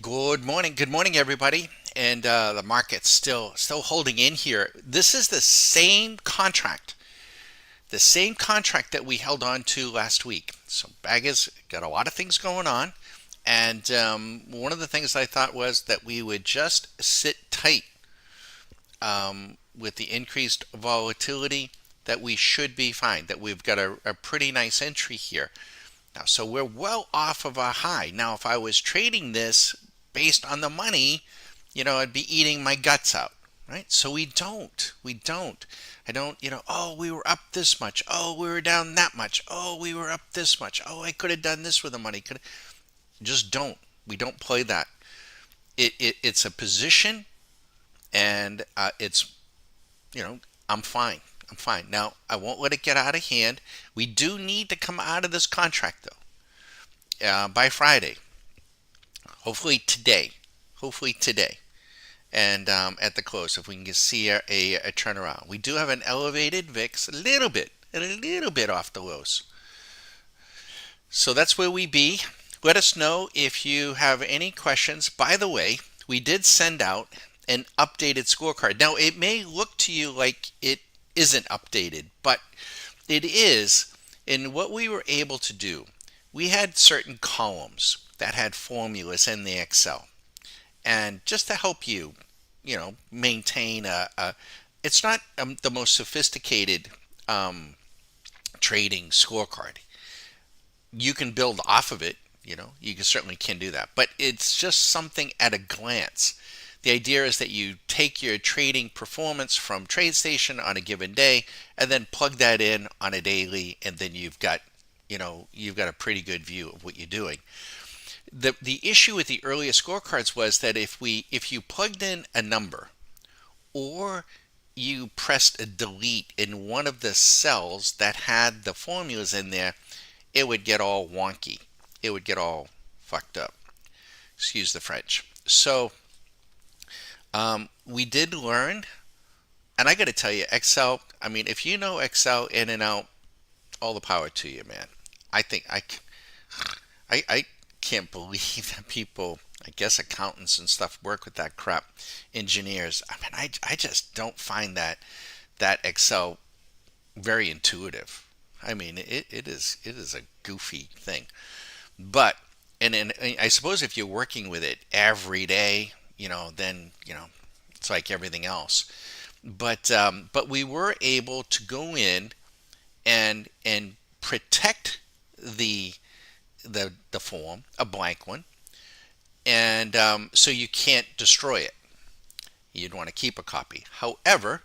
Good morning, everybody. And the market's still holding in here. This is the same contract that we held on to last week. So Baggers got a lot of things going on, and one of the things I thought was that we would just sit tight with the increased volatility. That we should be fine. That we've got a pretty nice entry here. Now, so we're well off of our high. Now, if I was trading this based on the money, I'd be eating my guts out, right? So we don't. We don't. I don't, oh, we were up this much. Oh, we were down that much. Oh, we were up this much. Oh, I could have done this with the money. Could just don't. We don't play that. It's a position, and you know, I'm fine. I'm fine. Now, I won't let it get out of hand. We do need to come out of this contract, though, by Friday. Hopefully today. Hopefully today. And at the close, if we can see a turnaround. We do have an elevated VIX, a little bit off the lows. So that's where we be. Let us know if you have any questions. By the way, we did send out an updated scorecard. Now, it may look to you like it isn't updated, but it is. And what we were able to do, we had certain columns that had formulas in the Excel. And just to help you, maintain it's not the most sophisticated um, trading scorecard. You can build off of it, you can certainly can do that, but it's just something at a glance. The idea is that you take your trading performance from TradeStation on a given day and then plug that in on a daily, and then you've got a pretty good view of what you're doing. The issue with the earlier scorecards was that if you plugged in a number or you pressed a delete in one of the cells that had the formulas in there, it would get all wonky. It would get all fucked up. Excuse the French. So we did learn, and I got to tell you, Excel. I mean, if you know Excel in and out, all the power to you, man. I think I can't believe that people, I guess accountants and stuff, work with that crap. Engineers. I mean, I just don't find that Excel very intuitive. I mean, it is a goofy thing. But and I suppose if you're working with it every day, then it's like everything else. But we were able to go in and protect the the form, a blank one, and so you can't destroy it. You'd want to keep a copy. However,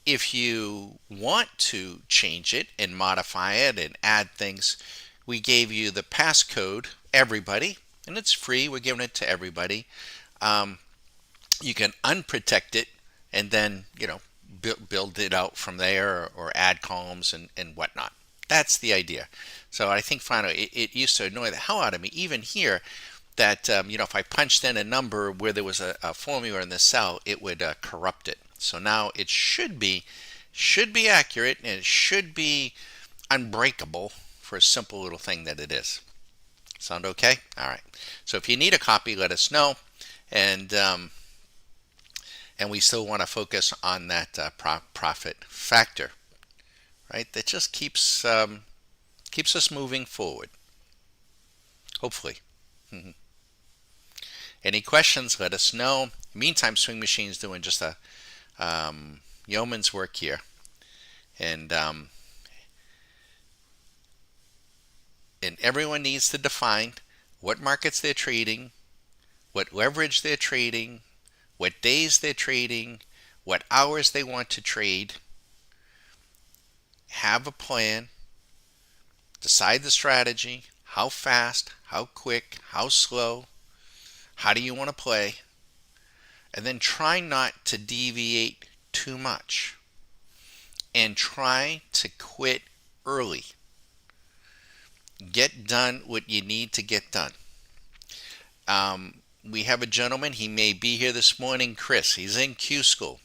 if you want to change it and modify it and add things, we gave you the passcode, everybody, and it's free. We're giving it to everybody. Um, you can unprotect it and then, build it out from there, or add columns and whatnot. That's the idea. So I think finally it used to annoy the hell out of me, even here, that if I punched in a number where there was a formula in the cell, it would corrupt it. So now it should be accurate, and it should be unbreakable for a simple little thing that it is. Sound okay? All right. So if you need a copy, let us know, and we still want to focus on that profit factor, right? That just keeps us moving forward. Hopefully. Any questions? Let us know. Meantime, Swing Machine's doing just a yeoman's work here, and everyone needs to define what markets they're trading, what leverage they're trading, what days they're trading, what hours they want to trade. Have a plan, decide the strategy, how fast, how quick, how slow, how do you want to play, and then try not to deviate too much, and try to quit early. Get done what you need to get done. We have a gentleman, he may be here this morning, Chris. He's in Q School.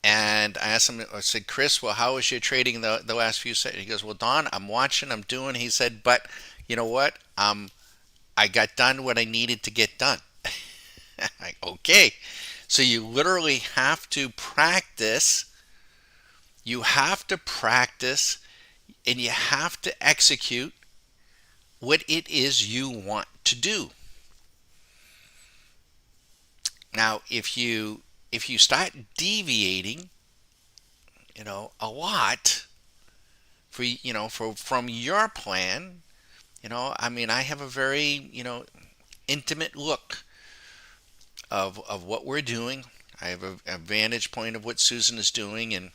And I asked him, I said, Chris, well, how was your trading the last few sessions? He goes, well, Don, I'm watching, I'm doing. He said, but you know what? I got done what I needed to get done. Okay. So you literally have to practice. You have to practice and you have to execute what it is you want to do. Now, if you start deviating, a lot for from your plan, I mean, I have a very, intimate look of what we're doing. I have a vantage point of what Susan is doing, and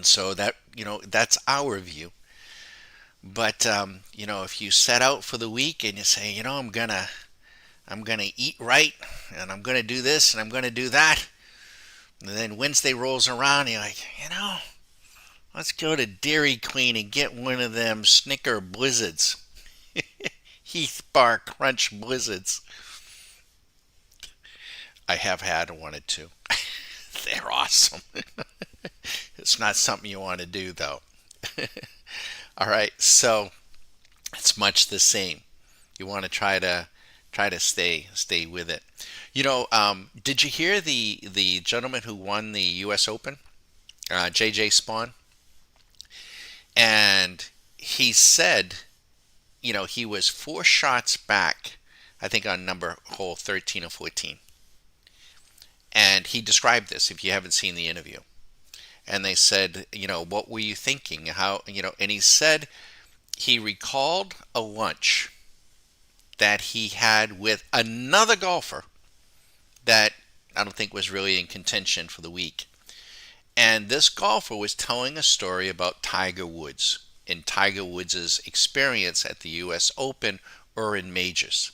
so that that's our view. But if you set out for the week and you say, I'm gonna eat right, and I'm gonna do this, and I'm gonna do that, and then Wednesday rolls around, and you're like, let's go to Dairy Queen and get one of them Snicker Blizzards, Heath Bar Crunch Blizzards. I have had and wanted to. They're awesome. It's not something you want to do though. All right, so it's much the same. You want to try to stay with it. Did you hear the gentleman who won the U.S. Open, J.J. Spawn? And he said, he was 4 shots back, I think on number hole 13 or 14. And he described this, if you haven't seen the interview. And they said, what were you thinking? How, and he said he recalled a lunch that he had with another golfer that I don't think was really in contention for the week. And this golfer was telling a story about Tiger Woods and Tiger Woods' experience at the U.S. Open or in majors.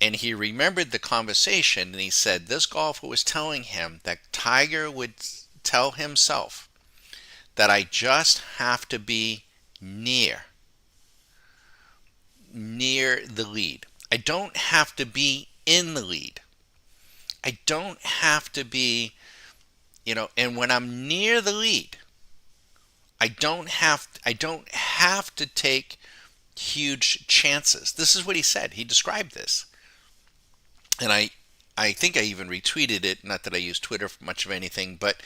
And he remembered the conversation, and he said this golfer was telling him that Tiger would tell himself that I just have to be near the lead. I don't have to be in the lead. I don't have to be, and when I'm near the lead, I don't have to take huge chances. This is what he said. He described this. And I think I even retweeted it, not that I use Twitter for much of anything, but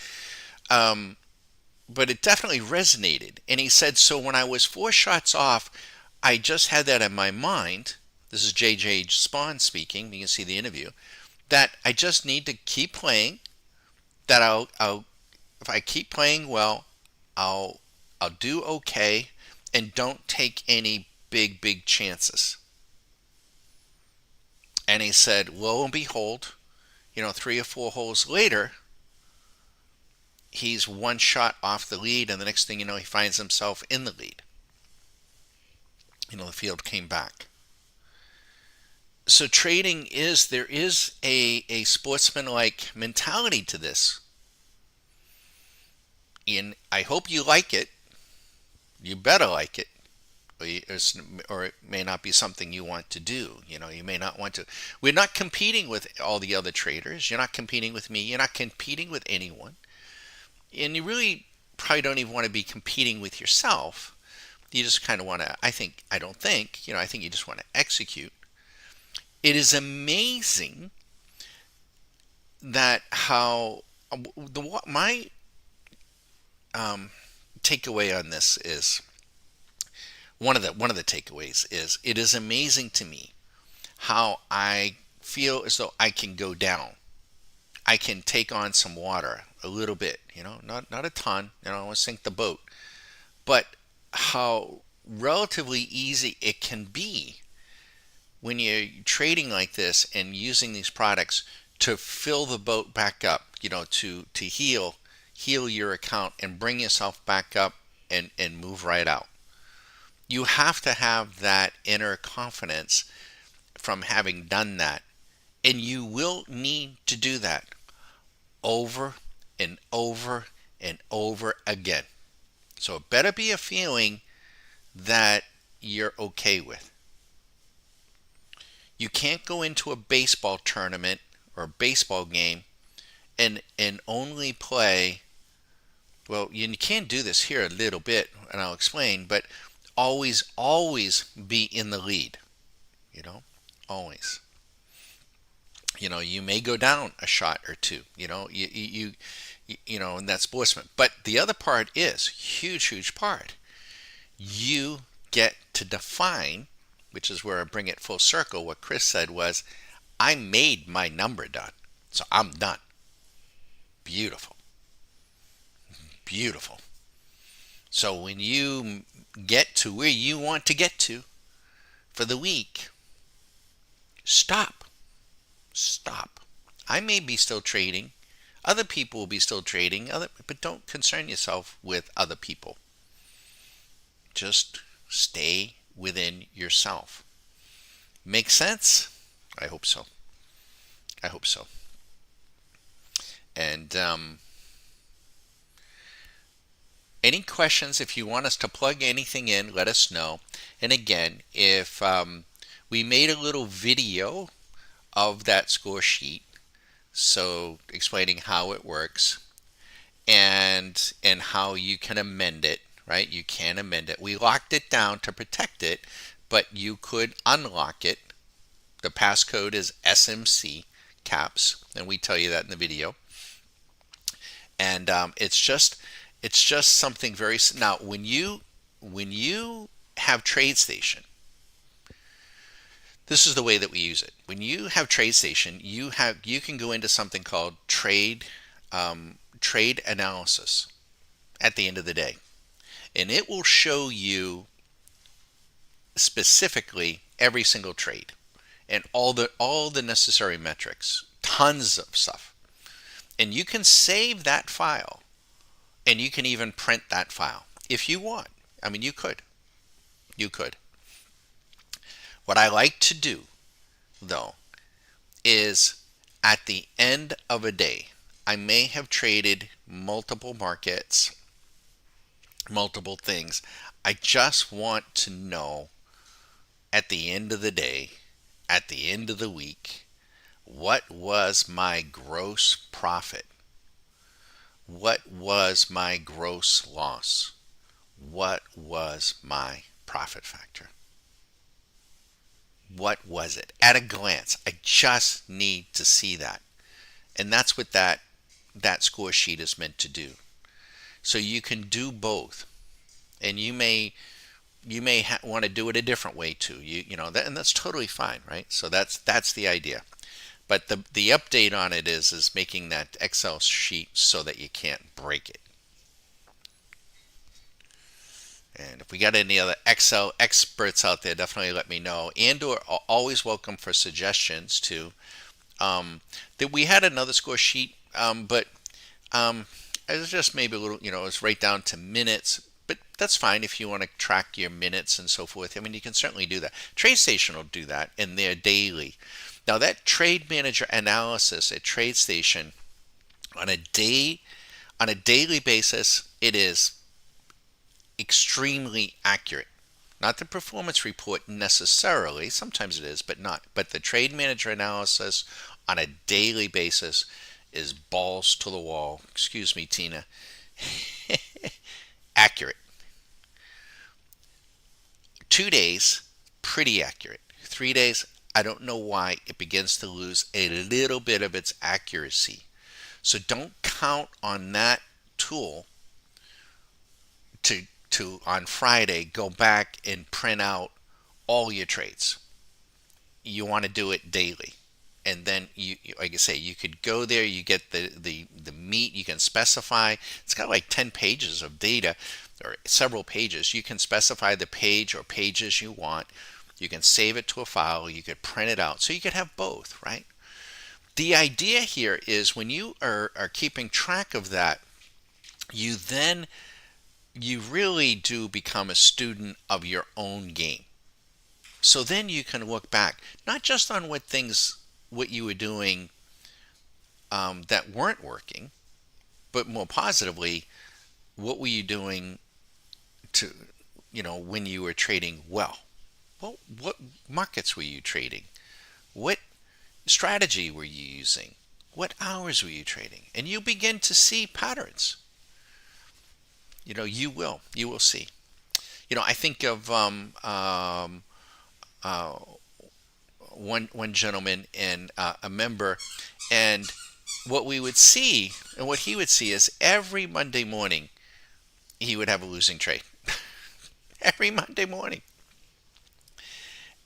it definitely resonated. And he said, so when I was 4 shots off, I just had that in my mind. This is J.J. Spawn speaking. You can see the interview. That I just need to keep playing. That I'll if I keep playing well, I'll do okay, and don't take any big chances. And he said, lo and behold, 3 or 4 holes later, he's 1 shot off the lead, and the next thing you know, he finds himself in the lead. The field came back. So trading there is a sportsman-like mentality to this. And I hope you like it. You better like it. Or it may not be something you want to do. You may not want to. We're not competing with all the other traders. You're not competing with me. You're not competing with anyone. And you really probably don't even want to be competing with yourself. You just kind of want to, I think you just want to execute. It is amazing that how my takeaway on this is, one of the takeaways is, it is amazing to me how I feel as though I can go down. I can take on some water a little bit, not a ton, I don't want to sink the boat, but how relatively easy it can be when you're trading like this and using these products to fill the boat back up, to heal your account and bring yourself back up and move right out. You have to have that inner confidence from having done that. And you will need to do that over and over and over again. So it better be a feeling that you're okay with. You can't go into a baseball tournament or a baseball game and only play, well, you can do this here a little bit, and I'll explain, but always be in the lead. you know, always. You may go down a shot or two, and that's sportsman. But the other part is huge part. You get to define, which is where I bring it full circle. What Chris said was, I made my number done, so I'm done. Beautiful, beautiful. So when you get to where you want to get to for the week, stop. Stop. I may be still trading. Other people will be still trading, but don't concern yourself with other people. Just stay within yourself. Make sense? I hope so. I hope so. And any questions, if you want us to plug anything in, let us know. And again, if we made a little video of that score sheet, so explaining how it works and how you can amend it, right? You can amend it. We locked it down to protect it, but you could unlock it. The passcode is SMC caps, and we tell you that in the video. And it's just something very. Now when you have TradeStation, this is the way that we use it. When you have TradeStation, you can go into something called trade analysis at the end of the day, and it will show you specifically every single trade and all the necessary metrics, tons of stuff. And you can save that file, and you can even print that file if you want. I mean, you could. What I like to do, though, is at the end of a day, I may have traded multiple markets, multiple things. I just want to know at the end of the day, at the end of the week, what was my gross profit? What was my gross loss? What was my profit factor? What was it? At a glance, I just need to see that. And that's what that score sheet is meant to do. So you can do both. And you may want to do it a different way too. And that's totally fine, right? So that's the idea. But the update on it is making that Excel sheet so that you can't break it. And if we got any other Excel experts out there, definitely let me know. And/or always welcome for suggestions too. That we had another score sheet, but it was just maybe a little, it's right down to minutes. But that's fine if you want to track your minutes and so forth. I mean, you can certainly do that. TradeStation will do that in their daily. Now that Trade Manager analysis at TradeStation on a daily basis, it is extremely accurate. Not the performance report necessarily, sometimes it is, but not. But the Trade Manager analysis on a daily basis is balls to the wall. Excuse me, Tina. Accurate. 2 days, pretty accurate. 3 days, I don't know why it begins to lose a little bit of its accuracy. So don't count on that tool to on Friday go back and print out all your trades. You want to do it daily. And then you like I say, you could go there, you get the meat, you can specify. It's got like 10 pages of data or several pages. You can specify the page or pages you want. You can save it to a file, you could print it out. So you could have both, right? The idea here is when you are keeping track of that, you really do become a student of your own game. So then you can look back, not just on what you were doing that weren't working, but more positively, what were you doing to, when you were trading well? Well, what markets were you trading? What strategy were you using? What hours were you trading? And you begin to see patterns. You will see. I think of one gentleman and a member, and what we would see and what he would see is every Monday morning he would have a losing trade. Every Monday morning,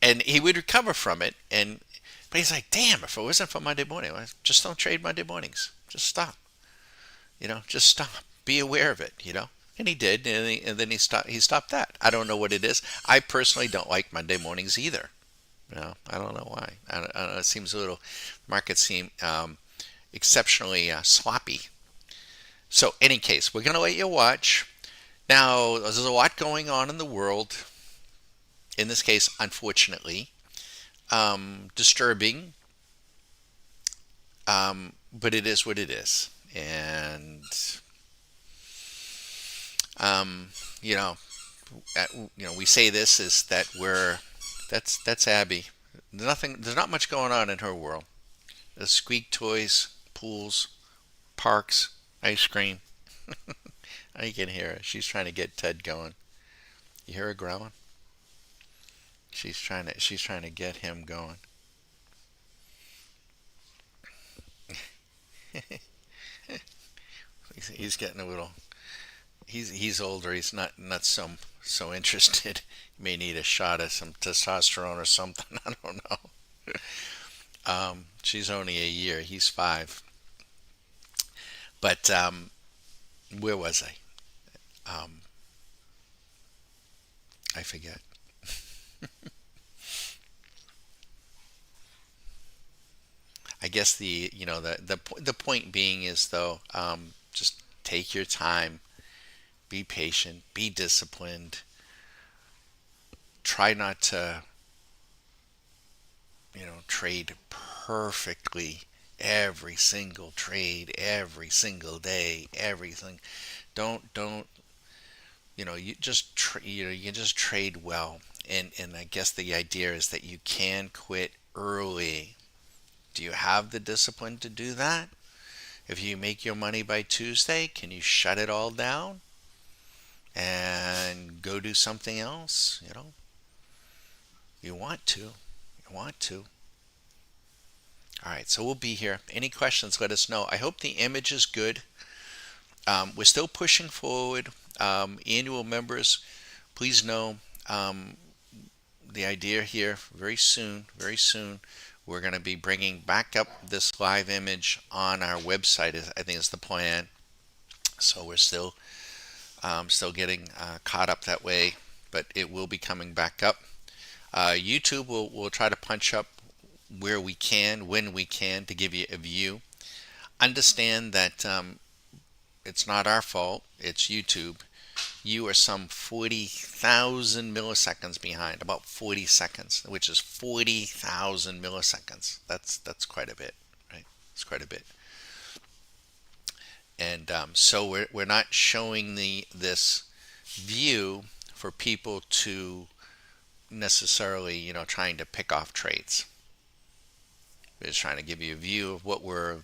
and he would recover from it. And but he's like, damn, if it wasn't for Monday morning, just don't trade Monday mornings. Just stop. Just stop. Be aware of it. And he did, and then he stopped. He stopped that. I don't know what it is. I personally don't like Monday mornings either. I don't know why. I don't know. It seems a little markets seem exceptionally sloppy. So, any case, we're gonna let you watch. Now, there's a lot going on in the world. In this case, unfortunately, disturbing, but it is what it is. And um, you know, we say this is that that's Abby. There's not much going on in her world. The squeak toys, pools, parks, ice cream. I can hear her. She's trying to get Ted going. You hear her growling? She's trying to get him going. He's getting a little. He's older. He's not so interested. He may need a shot of some testosterone or something. I don't know. She's only a year. He's 5. But where was I? Um, I forget. I guess the point being is though, just take your time, be patient, be disciplined. Try not to trade perfectly every single trade, every single day, everything. Don't you you just trade well. And I guess the idea is that you can quit early. Do you have the discipline to do that? If you make your money by Tuesday, can you shut it all down and go do something else? You want to. You want to. All right, so we'll be here. Any questions, let us know. I hope the image is good. We're still pushing forward. Annual members, please know the idea here very soon, we're going to be bringing back up this live image on our website. I think is the plan. So we're still getting caught up that way, but it will be coming back up. YouTube will try to punch up where we can, when we can, to give you a view. Understand that it's not our fault. It's YouTube. You are some 40,000 milliseconds behind, about 40 seconds, which is 40,000 milliseconds. That's quite a bit, right? It's quite a bit. And so we're not showing this view for people to necessarily, trying to pick off trades. We're just trying to give you a view of what we're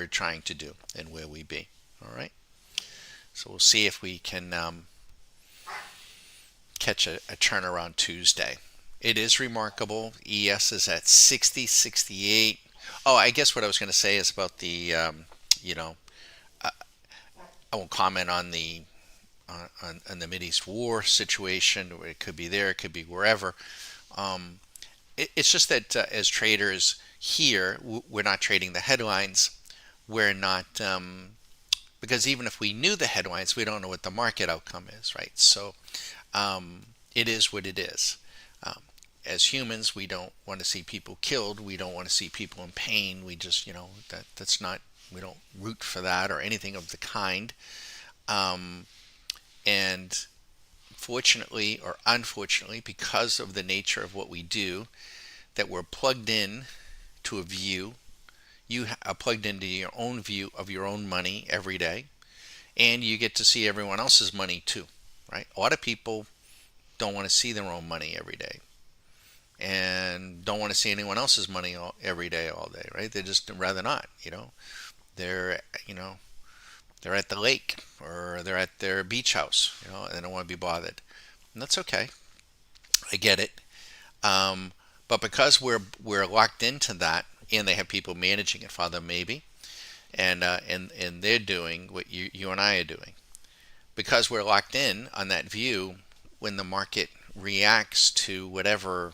trying to do and where we be. All right. So we'll see if we can catch a turnaround Tuesday. It is remarkable. ES is at 60, 68. Oh, I guess what I was going to say is about the, I won't comment on the on the Mideast war situation. It could be there, it could be wherever. It's just that as traders here, we're not trading the headlines. We're not because even if we knew the headlines, we don't know what the market outcome is, right? So it is what it is. Um, as humans, we don't want to see people killed. We don't want to see people in pain. We just, that's not. We don't root for that or anything of the kind. And fortunately or unfortunately, because of the nature of what we do, that we're plugged in to a view. You are plugged into your own view of your own money every day, and you get to see everyone else's money too, right? A lot of people don't want to see their own money every day, and don't want to see anyone else's money every day, all day, right? They just rather not, They're, they're at the lake or they're at their beach house, they don't want to be bothered, and that's okay. I get it. But because we're locked into that, and they have people managing it for them, maybe, and they're doing what you and I are doing. Because we're locked in on that view, when the market reacts to whatever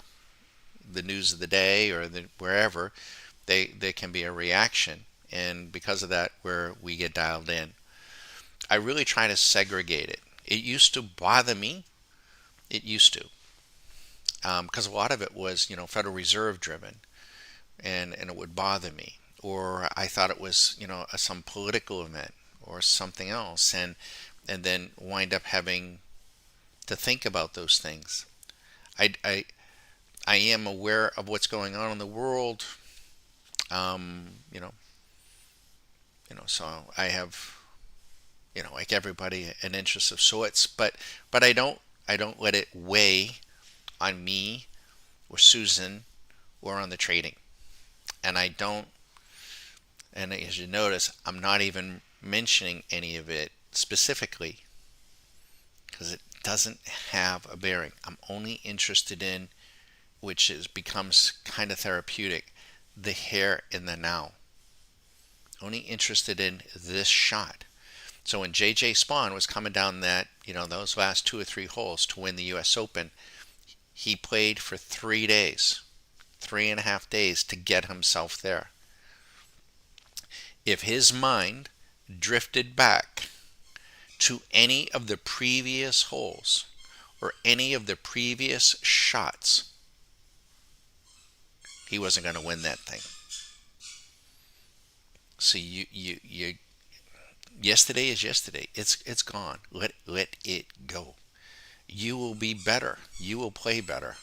the news of the day or wherever, there can be a reaction, and because of that, where we get dialed in. I really try to segregate it. It used to bother me. It used to, because a lot of it was, Federal Reserve driven, and it would bother me, or I thought it was, some political event or something else, and then wind up having to think about those things. I, I, I am aware of what's going on in the world, um, you know, so I have, like everybody, an interest of sorts, but I don't let it weigh on me or Susan or on the trading. And I don't, and as you notice, I'm not even mentioning any of it specifically because it doesn't have a bearing. I'm only interested in, which becomes kind of therapeutic, the here and the now. Only interested in this shot. So when JJ Spawn was coming down those last 2 or 3 holes to win the U.S. Open, he played for 3 days, 3.5 days to get himself there. If his mind drifted back to any of the previous holes or any of the previous shots, he wasn't going to win that thing. So you yesterday is yesterday. It's gone. Let it go. You will be better. You will play better.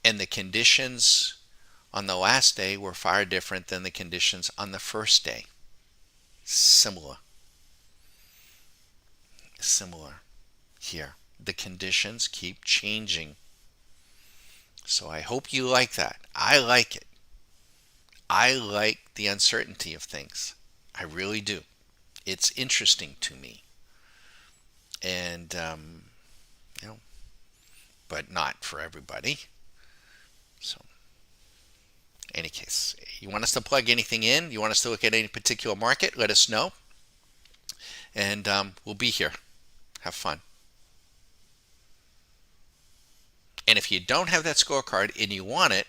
And the conditions on the last day were far different than the conditions on the first day. Similar. Similar here. The conditions keep changing. So I hope you like that. I like it. I like the uncertainty of things. I really do. It's interesting to me. And, you know, but not for everybody. So, any case, you want us to plug anything in? You want us to look at any particular market? Let us know. And we'll be here. Have fun. And if you don't have that scorecard and you want it,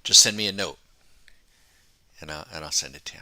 just send me a note and I'll send it to you.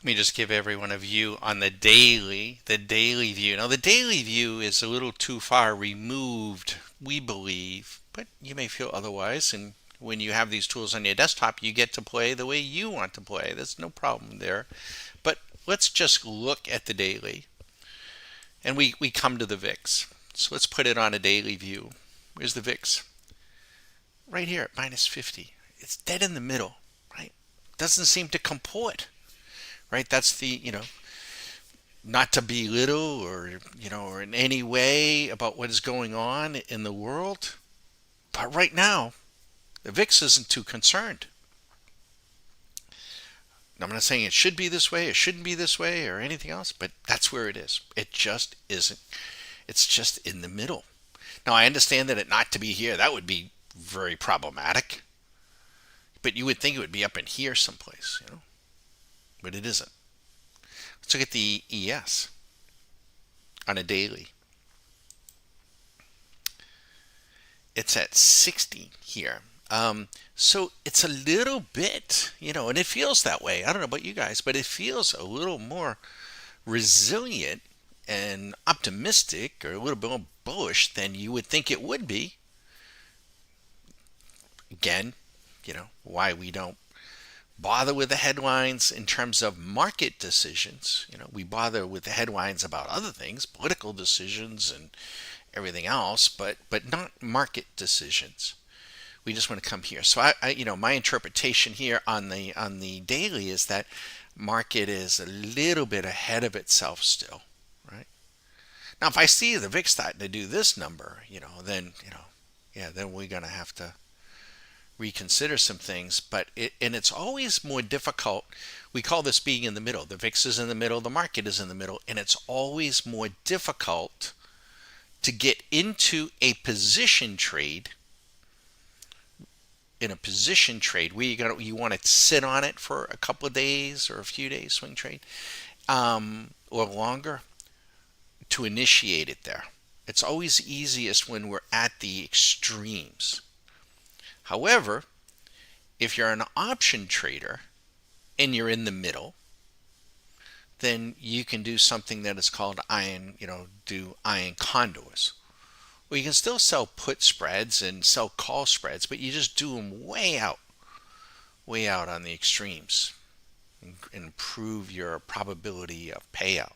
Let me just give everyone a view on the daily view. Now, the daily view is a little too far removed, we believe, but you may feel otherwise. And when you have these tools on your desktop, you get to play the way you want to play. There's no problem there. But let's just look at the daily, and we come to the VIX. So let's put it on a daily view. Where's the VIX? Right here at minus 50. It's dead in the middle, right? Doesn't seem to comport. Right, that's the, not to belittle or in any way about what is going on in the world, but right now the VIX isn't too concerned. I'm not saying it should be this way, it shouldn't be this way, or anything else, but that's where it is. It just isn't. It's just in the middle. Now, I understand that it not to be here, that would be very problematic, but you would think it would be up in here someplace, but it isn't. Let's look at the ES on a daily. It's at 60 here. So it's a little bit, and it feels that way. I don't know about you guys, but it feels a little more resilient and optimistic, or a little bit more bullish than you would think it would be. Again, why we don't bother with the headlines in terms of market decisions. We bother with the headlines about other things, political decisions and everything else, but not market decisions. We just want to come here. So my interpretation here on the daily is that market is a little bit ahead of itself still, right? Now, if I see the VIX starting to do this number, then we're gonna have to reconsider some things, but it's always more difficult. We call this being in the middle. The VIX is in the middle, the market is in the middle, and it's always more difficult to get into a position trade. In a position trade where you want to sit on it for a couple of days or a few days, swing trade, or longer, to initiate it there. It's always easiest when we're at the extremes. However, if you're an option trader and you're in the middle, then you can do something that is called do iron condors. Well, you can still sell put spreads and sell call spreads, but you just do them way out on the extremes and improve your probability of payout.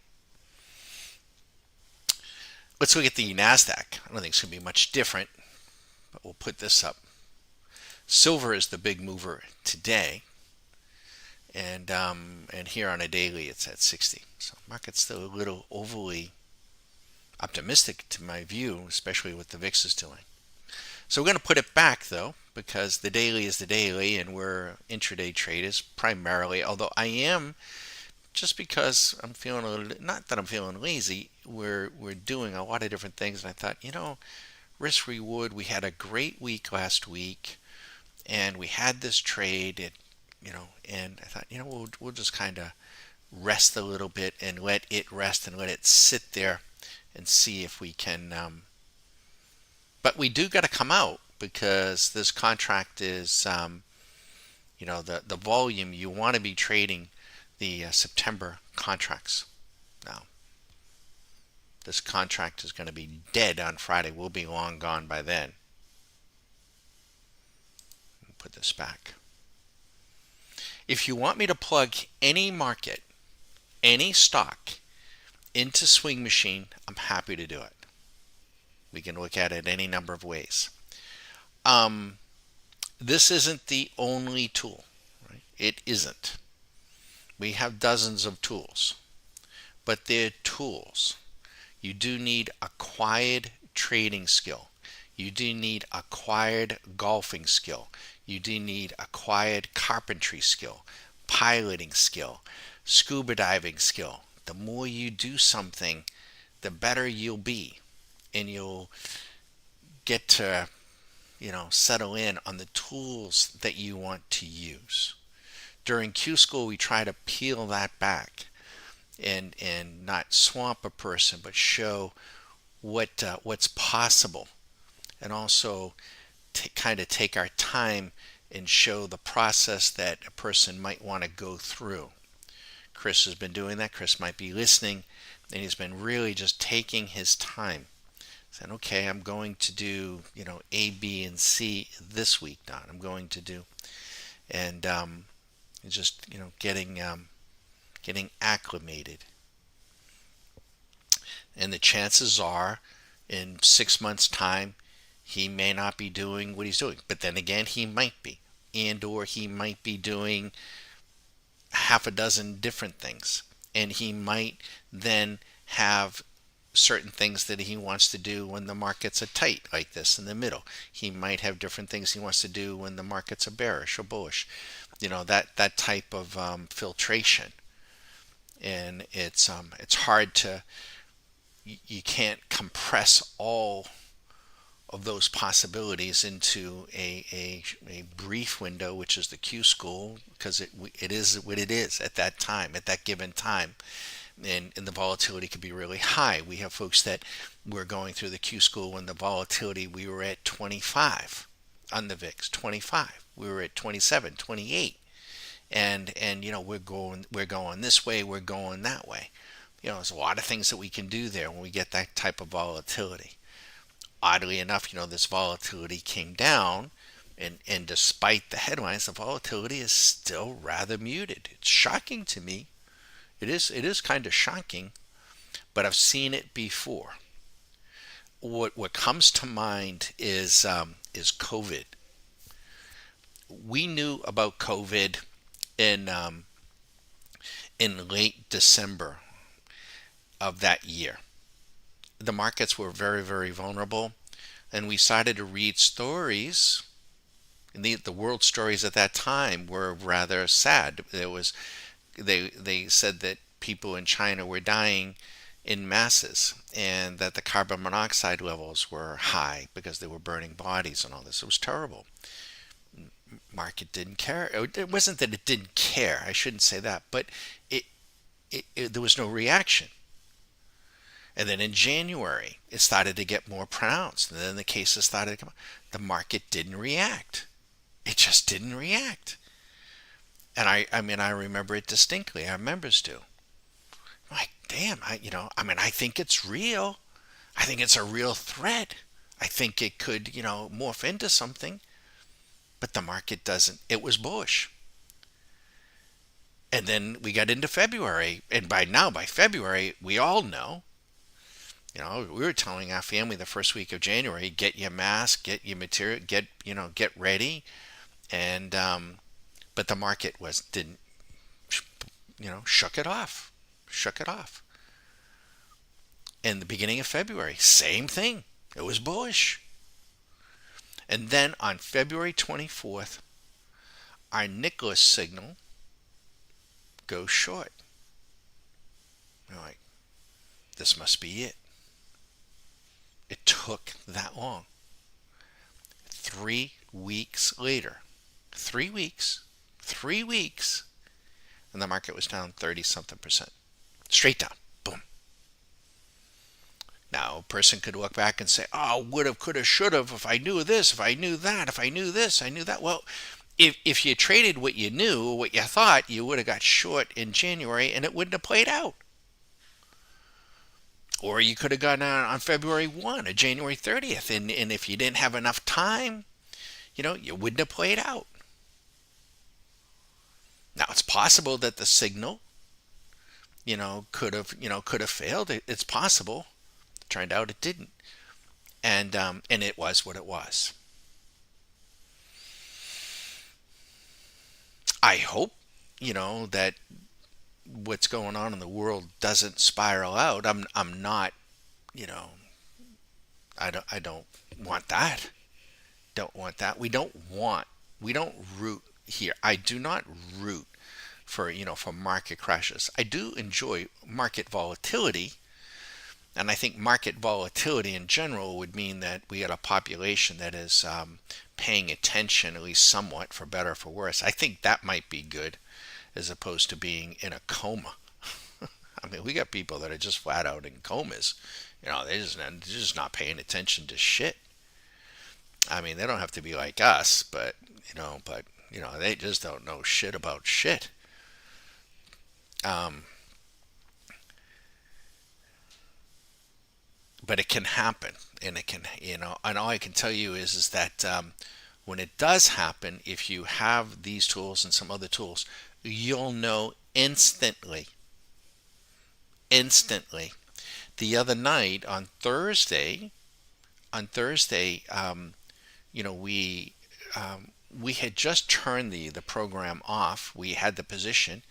Let's look at the NASDAQ. I don't think it's going to be much different, but we'll put this up. Silver is the big mover today, and here on a daily it's at 60. So market's still a little overly optimistic to my view, especially what the VIX is doing. So we're going to put it back though, because the daily is the daily, and we're intraday traders primarily. Although I am, just because I'm feeling not that I'm feeling lazy, we're doing a lot of different things, and I thought, risk reward. We had a great week last week, and we had this trade, and I thought, we'll just kind of rest a little bit and let it rest and let it sit there and see if we can. But we do got to come out, because this contract is, the volume. You want to be trading the September contracts now. This contract is going to be dead on Friday. We'll be long gone by then. Put this back. If you want me to plug any market, any stock into Swing Machine, I'm happy to do it. We can look at it any number of ways. This isn't the only tool, right? It isn't. We have dozens of tools, but they're tools. You do need acquired trading skill. You do need acquired golfing skill. You do need acquired carpentry skill, piloting skill, scuba diving skill. The more you do something, the better you'll be, and you'll get to, settle in on the tools that you want to use. During Q School, we try to peel that back and not swamp a person, but show what's possible, and also kind of take our time and show the process that a person might want to go through. Chris has been doing that. Chris might be listening, and he's been really just taking his time. Saying, okay, I'm going to do, A, B, and C this week, Don. I'm going to do, and just, getting acclimated. And the chances are, in 6 months' time, he may not be doing what he's doing. But then again, he might be. And or he might be doing half a dozen different things. And he might then have certain things that he wants to do when the markets are tight, like this in the middle. He might have different things he wants to do when the markets are bearish or bullish. That type of filtration. And it's hard to, you can't compress all of those possibilities into a brief window, which is the Q school, because it is what it is at that time, at that given time. And the volatility could be really high. We have folks that were going through the Q school when the volatility, we were at 25 on the VIX, 25. We were at 27, 28. And we're going this way, we're going that way. There's a lot of things that we can do there when we get that type of volatility. Oddly enough, this volatility came down, and despite the headlines, the volatility is still rather muted. It's shocking to me. It is kind of shocking, but I've seen it before. What comes to mind is COVID. We knew about COVID in late December of that year. The markets were very, very vulnerable, and we started to read stories. And the world stories at that time were rather sad. They said that people in China were dying in masses, and that the carbon monoxide levels were high because they were burning bodies and all this. It was terrible. Market didn't care. It wasn't that it didn't care. I shouldn't say that, but there was no reaction. And then in January, it started to get more pronounced. And then the cases started to come out. The market didn't react. It just didn't react. And I remember it distinctly. Our members do. I'm like, damn, I think it's real. I think it's a real threat. I think it could, morph into something. But the market doesn't. It was bullish. And then we got into February. And by February, we all know. We were telling our family the first week of January, get your mask, get your material, get ready. And, but the market didn't, shook it off. In the beginning of February, same thing. It was bullish. And then on February 24th, our Nicholas signal goes short. We're like, this must be it. It took that long. 3 weeks later, 3 weeks, and the market was down 30-something%. Straight down. Boom. Now, a person could look back and say, oh, would have, could have, should have, if I knew this, if I knew that, if I knew this, I knew that. Well, if you traded what you knew, what you thought, you would have got short in January and it wouldn't have played out. Or you could have gone on February 1 or January 30th. And if you didn't have enough time, you wouldn't have played out. Now, it's possible that the signal, could have failed. It's possible. It turned out it didn't. And it was what it was. I hope, that what's going on in the world doesn't spiral out. I'm not, I don't want that. Don't want that. We don't root here. I do not root for market crashes. I do enjoy market volatility, and I think market volatility in general would mean that we got a population that is paying attention, at least somewhat, for better or for worse. I think that might be good, as opposed to being in a coma. I mean, we got people that are just flat out in comas. They're just not paying attention to shit. I mean, they don't have to be like us, but they just don't know shit about shit. Um, but it can happen, and it can, and all I can tell you is that when it does happen, if you have these tools and some other tools, you'll know instantly. Instantly. The other night on Thursday, you know, we had just turned the program off. We had the position,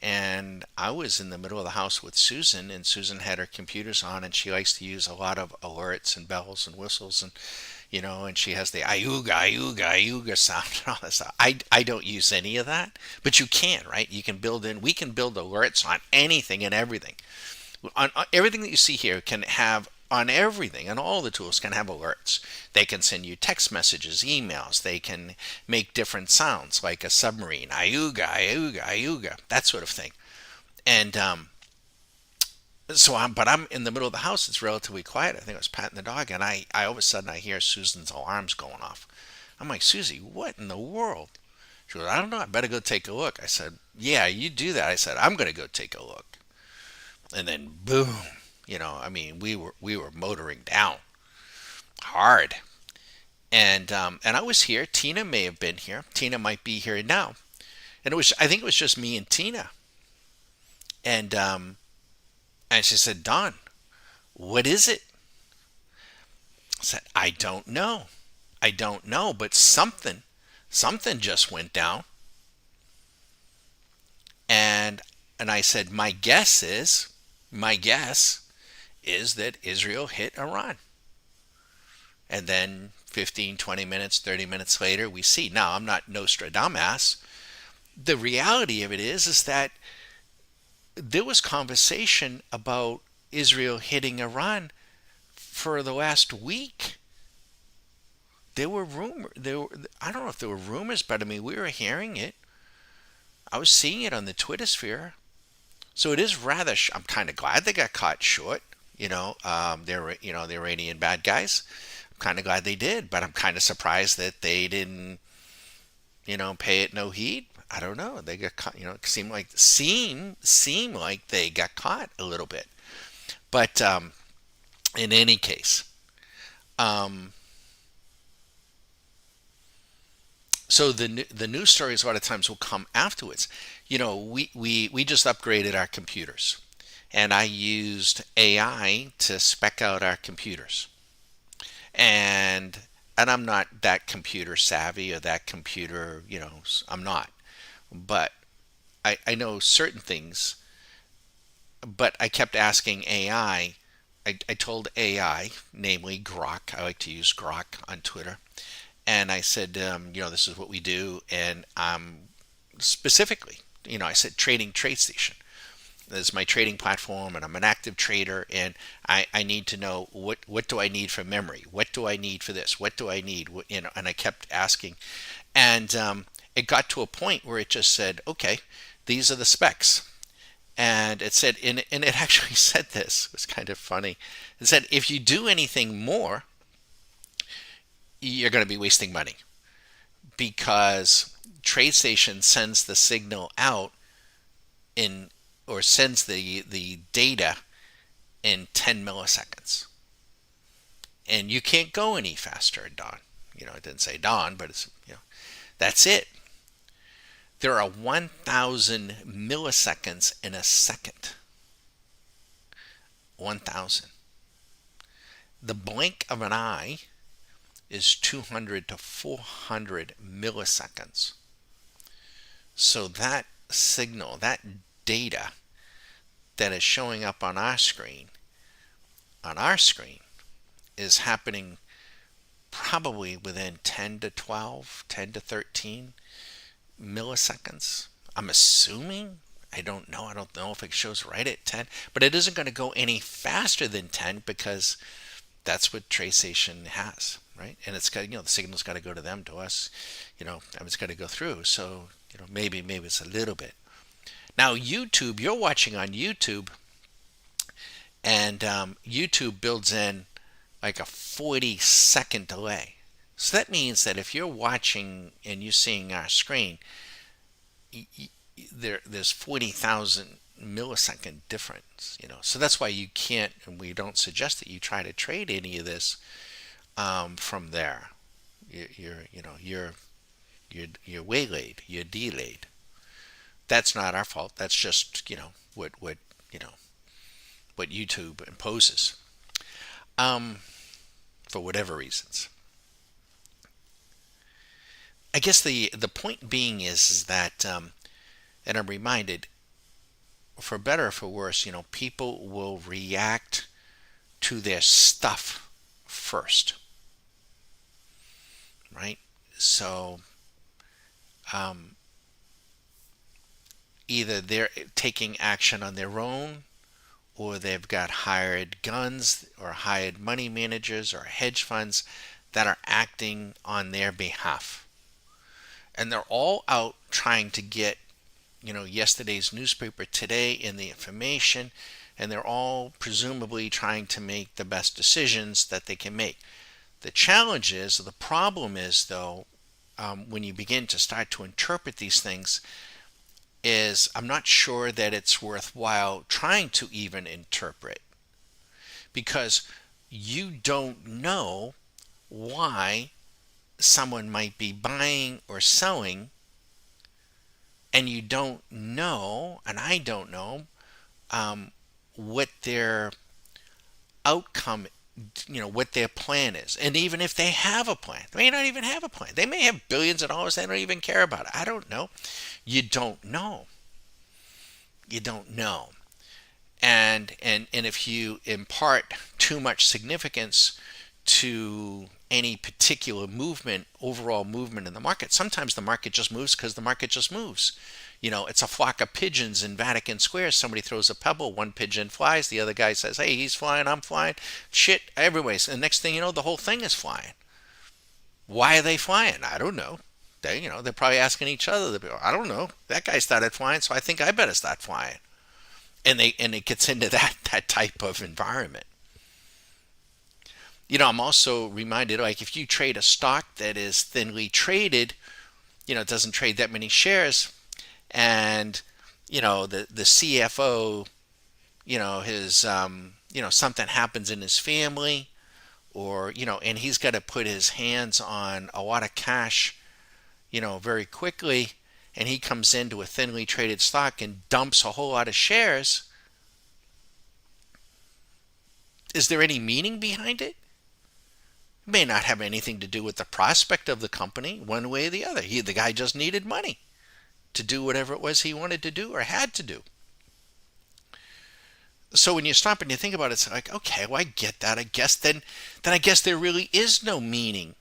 and I was in the middle of the house with Susan, and Susan had her computers on, and she likes to use a lot of alerts and bells and whistles, and and she has the ayuga ayuga ayuga sound and all that stuff. I don't use any of that, but you can, right? We can build alerts on anything and everything. On everything that you see here can have on everything, and all the tools can have alerts. They can send you text messages, emails. They can make different sounds like a submarine, ayuga, ayuga, ayuga, that sort of thing. And but I'm in the middle of the house. It's relatively quiet. I think I was patting the dog, and I all of a sudden I hear Susan's alarms going off. I'm like, Susie, what in the world? She goes, I don't know. I better go take a look. I said, yeah, you do that. I said, I'm going to go take a look. And then boom, I mean, we were motoring down hard. And I was here. Tina may have been here. Tina might be here now. And I think it was just me and Tina. And she said, Don, what is it? I said, I don't know. I don't know, but something just went down. And I said, my guess is that Israel hit Iran. And then 15, 20 minutes, 30 minutes later, we see. Now, I'm not Nostradamus. The reality of it is that there was conversation about Israel hitting Iran for the last week. There were rumors. I don't know if there were rumors, but I mean, we were hearing it. I was seeing it on the Twitter sphere. So it is rather. I'm kind of glad they got caught short. They're the Iranian bad guys. I'm kind of glad they did, but I'm kind of surprised that they didn't, pay it no heed. I don't know. They got caught. It seemed like they got caught a little bit. But in any case, so the news stories a lot of times will come afterwards. We just upgraded our computers, and I used AI to spec out our computers. And I'm not that computer savvy or that computer, I'm not. But I know certain things, but I kept asking AI. I told AI, namely Grok, I like to use Grok on Twitter, and I said, this is what we do, and specifically, I said trading TradeStation. This is my trading platform, and I'm an active trader, and I need to know what do I need for memory? What do I need for this? What do I need? And I kept asking, and it got to a point where it just said, okay, these are the specs. And it said, and it actually said this. It was kind of funny. It said, if you do anything more, you're going to be wasting money, because TradeStation sends the signal out or sends the data in 10 milliseconds. And you can't go any faster in Dawn. It didn't say Dawn, but it's, that's it. There are 1,000 milliseconds in a second. 1,000. The blink of an eye is 200 to 400 milliseconds. So that signal, that data that is showing up on our screen, is happening probably within 10 to 12, 10 to 13 milliseconds. I'm assuming. I don't know. I don't know if it shows right at 10, but it isn't going to go any faster than 10, because that's what TradeStation has, right? And it's got, the signal's got to go to them, to us, and it's got to go through. So, maybe it's a little bit. Now, YouTube, you're watching on YouTube, and YouTube builds in like a 40-second delay. So that means that if you're watching and you're seeing our screen, there's 40,000 millisecond difference. So that's why you can't, and we don't suggest that you try to trade any of this from there. You're waylaid, you're delayed. That's not our fault. That's just what YouTube imposes, for whatever reasons. I guess the point being is that, and I'm reminded, for better or for worse, people will react to their stuff first, right? So either they're taking action on their own, or they've got hired guns or hired money managers or hedge funds that are acting on their behalf. And they're all out trying to get, yesterday's newspaper today in the information, and they're all presumably trying to make the best decisions that they can make. The challenge is, the problem is, though, when you begin to start to interpret these things, is I'm not sure that it's worthwhile trying to even interpret, because you don't know why someone might be buying or selling, and you don't know, and I don't know, what their outcome, what their plan is. And even if they have a plan, they may not even have a plan. They may have billions of dollars, they don't even care about it. I don't know. You don't know. You don't know. And if you impart too much significance to any particular movement, overall movement in the market, sometimes the market just moves because the market just moves. It's a flock of pigeons in Vatican Square. Somebody throws a pebble, one pigeon flies, the other guy says, hey, he's flying, I'm flying. Shit, everybody's. And the next thing you know, the whole thing is flying. Why are they flying? I don't know. They're probably asking each other. I don't know. That guy started flying, so I think I better start flying. And it gets into that type of environment. I'm also reminded, like, if you trade a stock that is thinly traded, it doesn't trade that many shares, and the CFO, his something happens in his family, or and he's got to put his hands on a lot of cash, very quickly, and he comes into a thinly traded stock and dumps a whole lot of shares. Is there any meaning behind it? It may not have anything to do with the prospect of the company, one way or the other. The guy just needed money to do whatever it was he wanted to do or had to do. So when you stop and you think about it, it's like, okay, well, I get that. I guess then I guess there really is no meaning.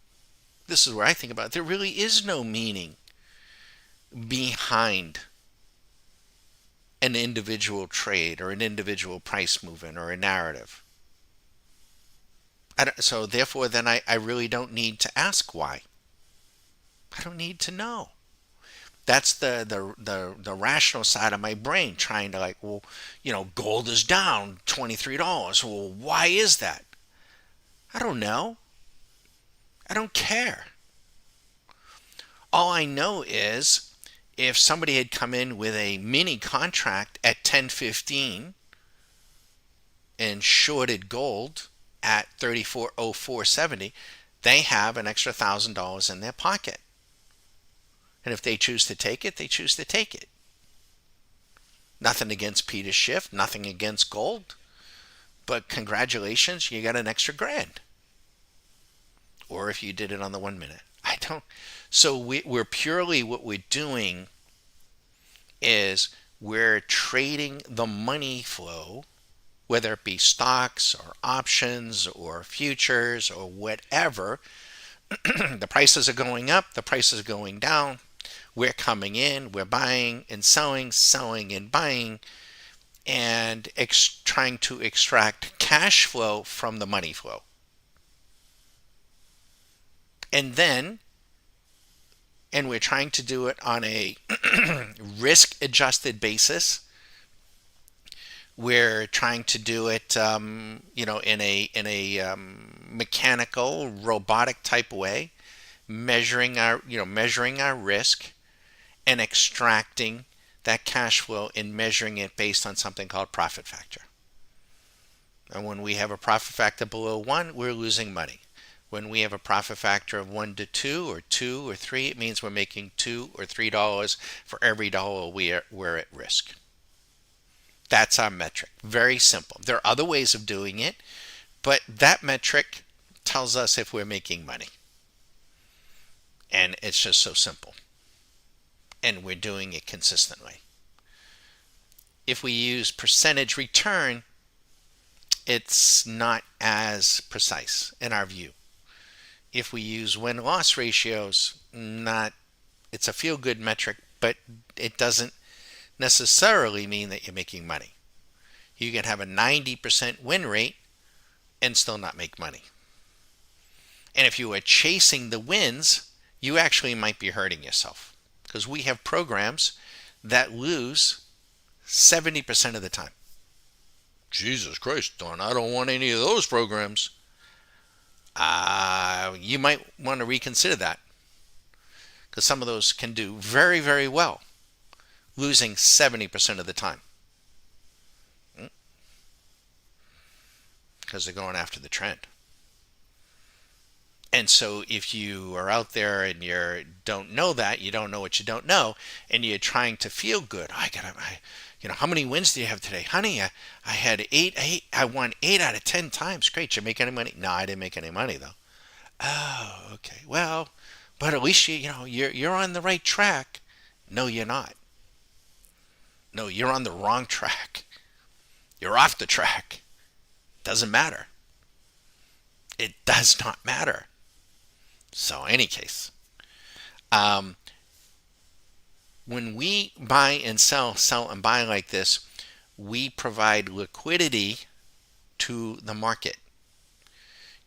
This is where I think about it. There really is no meaning behind an individual trade or an individual price movement or a narrative. So therefore, then I really don't need to ask why. I don't need to know. That's the rational side of my brain trying to, well, gold is down $23. Well, why is that? I don't know. I don't care. All I know is if somebody had come in with a mini contract at 10.15 and shorted gold at 34.0470, they have an extra $1,000 in their pocket. And if they choose to take it, they choose to take it. Nothing against Peter Schiff, nothing against gold, but congratulations, you got an extra grand. Or if you did it on the 1 minute. I don't. So we're purely, what we're doing is we're trading the money flow, whether it be stocks or options or futures or whatever. The prices are going up, the prices are going down. We're coming in, we're buying and selling and buying, and trying to extract cash flow from the money flow. And we're trying to do it on a risk-adjusted basis. We're trying to do it, in a mechanical, robotic type way, measuring our risk and extracting that cash flow in measuring it based on something called profit factor. And when we have a profit factor below 1, we're losing money. When we have a profit factor of 1 to 2 or 2 or 3, it means we're making $2 or $3 for every dollar we're at risk. That's our metric. Very simple. There are other ways of doing it, but that metric tells us if we're making money. And it's just so simple. And we're doing it consistently. If we use percentage return, it's not as precise in our view. If we use win-loss ratios, it's a feel-good metric, but it doesn't necessarily mean that you're making money. You can have a 90% win rate and still not make money. And if you are chasing the wins, you actually might be hurting yourself, because we have programs that lose 70% of the time. Jesus Christ, Don, I don't want any of those programs. You might want to reconsider that, because some of those can do very, very well, losing 70% of the time. Because they're going after the trend. And so if you are out there and you don't know that, you don't know what you don't know, and you're trying to feel good. How many wins do you have today? Honey, I had eight. I won 8 out of 10 times. Great. You make any money? No, I didn't make any money though. Oh, okay. Well, but at least you're on the right track. No, you're not. No, you're on the wrong track. You're off the track. Doesn't matter. It does not matter. So, in any case, when we buy and sell and buy like this, we provide liquidity to the market.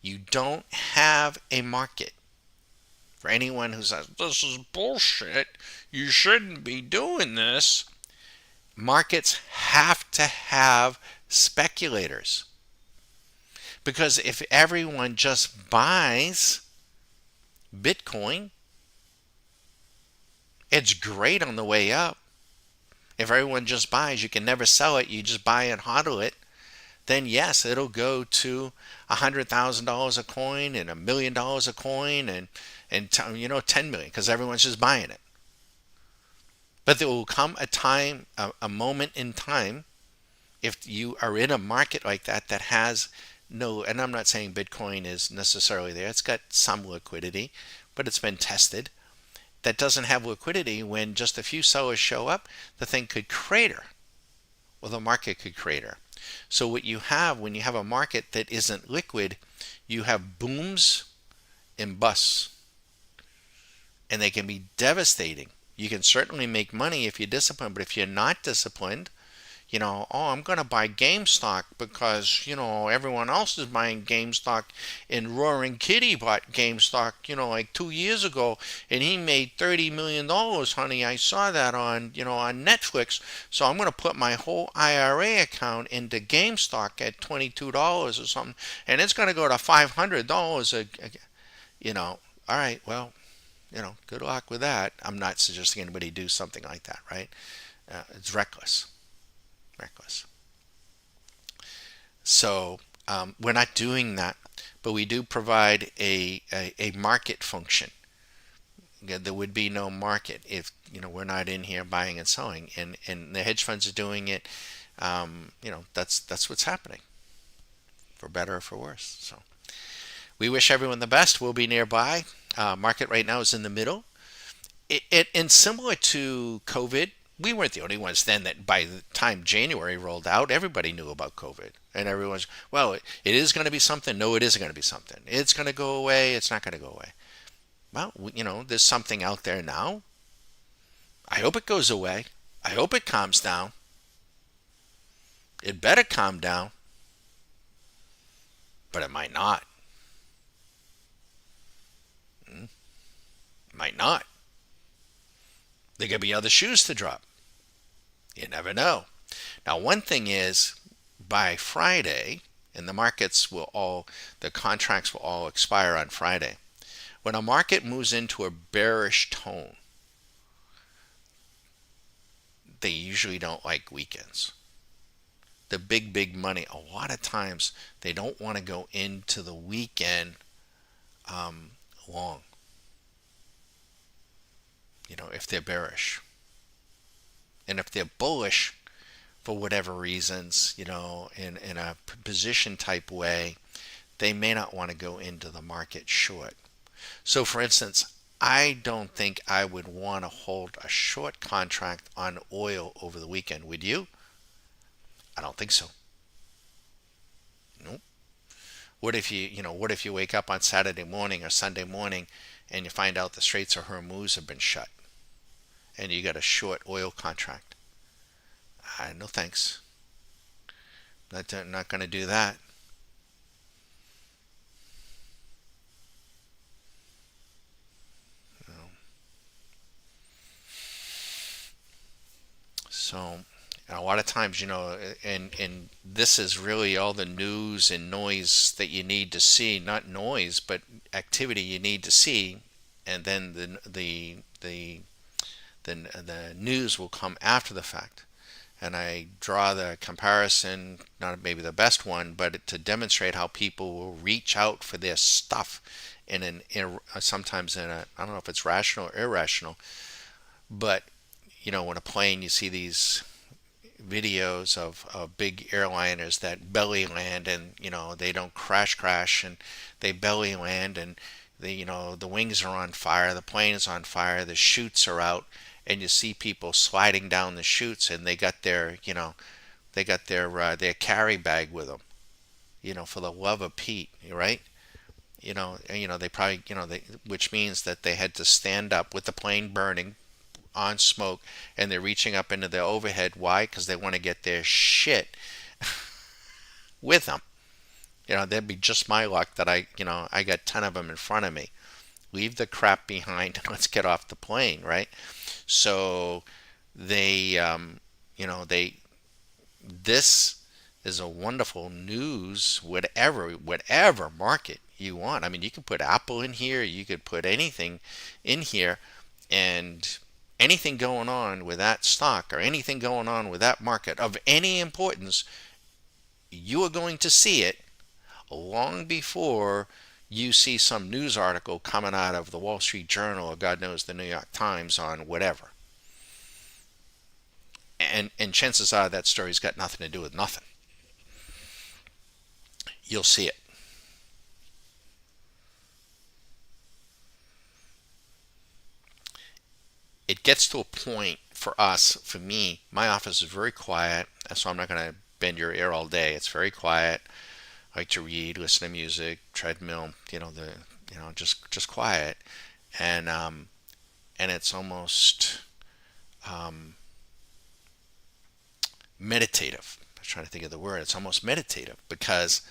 You don't have a market. For anyone who says, this is bullshit, you shouldn't be doing this, markets have to have speculators. Because if everyone just buys Bitcoin, it's great on the way up. If everyone just buys, you can never sell it, you just buy and hodl it, then yes, it'll go to $100,000 a coin and $1 million a coin and 10 million, because everyone's just buying it. But there will come a time, a moment in time, if you are in a market like that has no, and I'm not saying Bitcoin is necessarily there. It's got some liquidity, but it's been tested. That doesn't have liquidity. When just a few sellers show up, the thing could crater, or the market could crater. So what you have when you have a market that isn't liquid, you have booms and busts, and they can be devastating. You can certainly make money if you're disciplined, but if you're not disciplined, I'm going to buy GameStop because, everyone else is buying GameStop, and Roaring Kitty bought GameStop, like 2 years ago, and he made $30 million, honey. I saw that on Netflix. So I'm going to put my whole IRA account into GameStop at $22 or something, and it's going to go to $500. All right, well, good luck with that. I'm not suggesting anybody do something like that, right? It's reckless. So we're not doing that, but we do provide a market function. There would be no market if we're not in here buying and selling, and the hedge funds are doing it. That's what's happening, for better or for worse. So we wish everyone the best. We'll be nearby. Market right now is in the middle. And similar to COVID, we weren't the only ones then that by the time January rolled out, everybody knew about COVID. And everyone's, well, it is going to be something. No, it isn't going to be something. It's going to go away. It's not going to go away. Well, there's something out there now. I hope it goes away. I hope it calms down. It better calm down. But it might not. It might not. There could be other shoes to drop. You never know. Now, one thing is, by Friday, and the contracts will all expire on Friday. When a market moves into a bearish tone, they usually don't like weekends. The big money, a lot of times they don't want to go into the weekend um, long, if they're bearish. And if they're bullish for whatever reasons, in a position type way, they may not want to go into the market short. So, for instance, I don't think I would want to hold a short contract on oil over the weekend. Would you? I don't think so. Nope. What if you wake up on Saturday morning or Sunday morning and you find out the Straits of Hormuz have been shut and you got a short oil contract? No thanks. Not going to do that. So a lot of times, and this is really all the news and noise that you need to see, not noise, but activity you need to see, and then the news will come after the fact. And I draw the comparison, not maybe the best one, but to demonstrate how people will reach out for their stuff sometimes in a, I don't know if it's rational or irrational, but when a plane, you see these videos of big airliners that belly land, and they don't crash and they belly land, and the wings are on fire, the plane is on fire, the chutes are out, and you see people sliding down the chutes, and they got their carry bag with them, for the love of Pete, right? They probably, which means that they had to stand up with the plane burning on smoke, and they're reaching up into the overhead. Why? Because they want to get their shit with them. That'd be just my luck that I got 10 of them in front of me. Leave the crap behind and let's get off the plane, right? So they, this is a wonderful news, whatever market you want. I mean, you could put Apple in here, you could put anything in here, and anything going on with that stock or anything going on with that market of any importance, you are going to see it long before you see some news article coming out of the Wall Street Journal or God knows the New York Times on whatever. And chances are that story's got nothing to do with nothing. You'll see it. It gets to a point for me, my office is very quiet, so I'm not going to bend your ear all day. It's very quiet. I like to read, listen to music, treadmill, just quiet, and it's almost meditative. I'm trying to think of the word. It's almost meditative because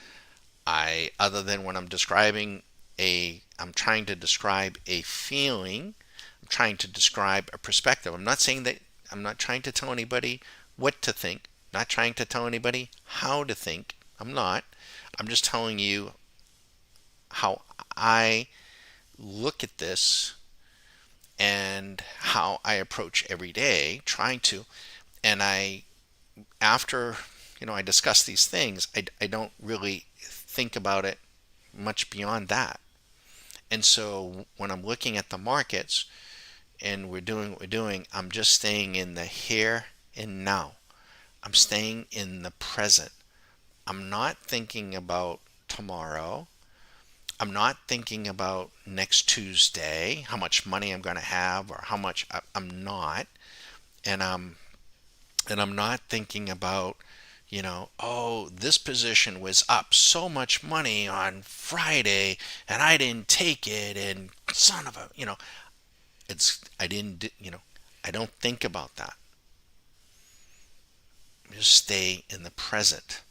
other than when I'm trying to describe a feeling, I'm trying to describe a perspective. I'm not trying to tell anybody what to think, not trying to tell anybody how to think. I'm not. I'm just telling you how I look at this and how I approach every day, trying to. And after I discuss these things, I don't really think about it much beyond that. And so when I'm looking at the markets and we're doing what we're doing, I'm just staying in the here and now. I'm staying in the present. I'm not thinking about tomorrow. I'm not thinking about next Tuesday, how much money I'm going to have or how much I'm not. And I'm not thinking about, oh, this position was up so much money on Friday and I didn't take it and son of a, I didn't, I don't think about that. Just stay in the present.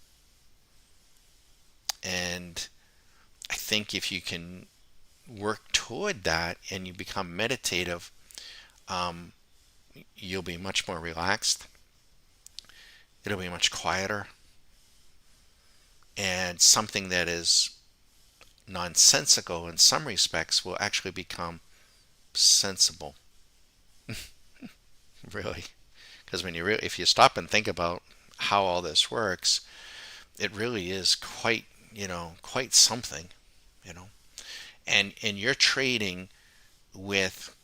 And I think if you can work toward that and you become meditative, you'll be much more relaxed. It'll be much quieter. And something that is nonsensical in some respects will actually become sensible. Really. Because if you stop and think about how all this works, it really is quite, quite something, you know. And you're trading with,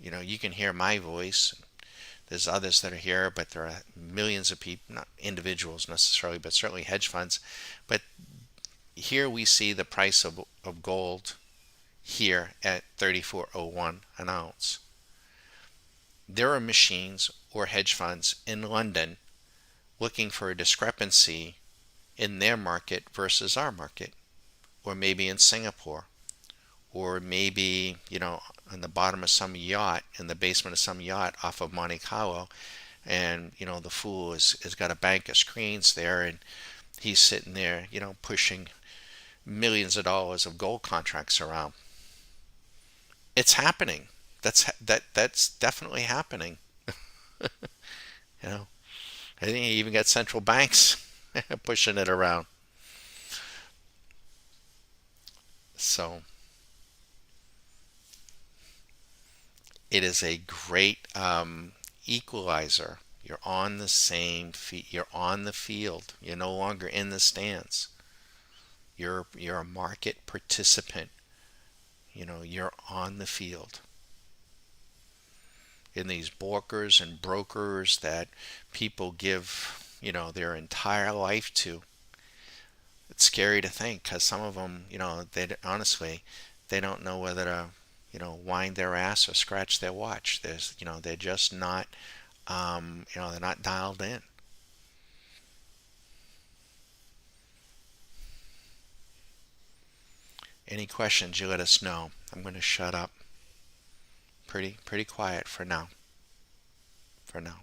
you can hear my voice. There's others that are here, but there are millions of people, not individuals necessarily, but certainly hedge funds. But here we see the price of gold here at 34.01 an ounce. There are machines or hedge funds in London looking for a discrepancy in their market versus our market, or maybe in Singapore, or maybe, on the bottom of some yacht, in the basement of some yacht off of Monte Carlo, and the fool has got a bank of screens there, and he's sitting there, pushing millions of dollars of gold contracts around. It's happening. That's definitely happening. You know, I think you even got central banks pushing it around. So it is a great equalizer. You're on the same You're on the field. You're no longer in the stands. You're a market participant. You're on the field. In these brokers that people give, their entire life to. It's scary to think because some of them, they honestly, they don't know whether to, wind their ass or scratch their watch. They're just not, they're not dialed in. Any questions, you let us know. I'm going to shut up. Pretty quiet for now. For now.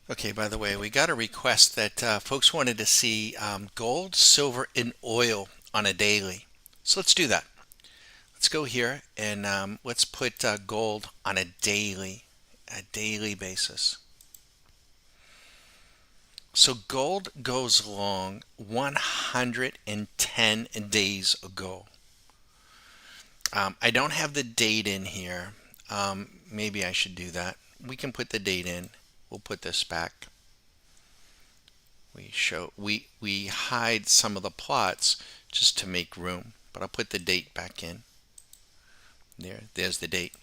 Okay, by the way, we got a request that folks wanted to see gold, silver, and oil on a daily. So let's do that. Let's go here and let's put gold on a daily basis. So gold goes long 110 days ago. I don't have the date in here. Maybe I should do that. We can put the date in. We'll put this back. We hide some of the plots just to make room, but I'll put the date back in. There's the date.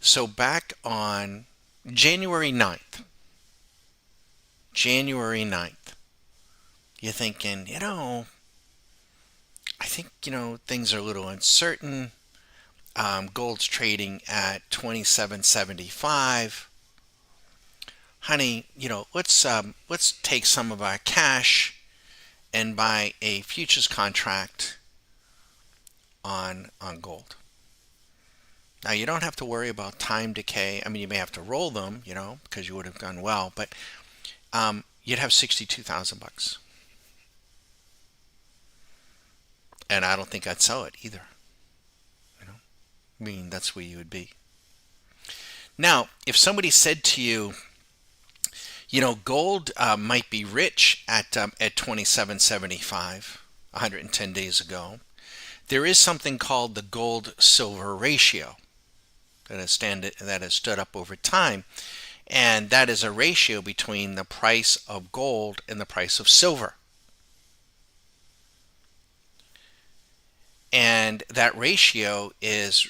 So back on January 9th, you're thinking, I think, things are a little uncertain. Gold's trading at 27.75. Honey, let's take some of our cash and buy a futures contract on gold. Now you don't have to worry about time decay. I mean, you may have to roll them, because you would have done well, but you'd have $62,000, and I don't think I'd sell it either. I mean, that's where you would be. Now, if somebody said to you, gold might be rich at 27.75, 110 days ago, there is something called the gold-silver ratio that has stood up over time, and that is a ratio between the price of gold and the price of silver. And that ratio is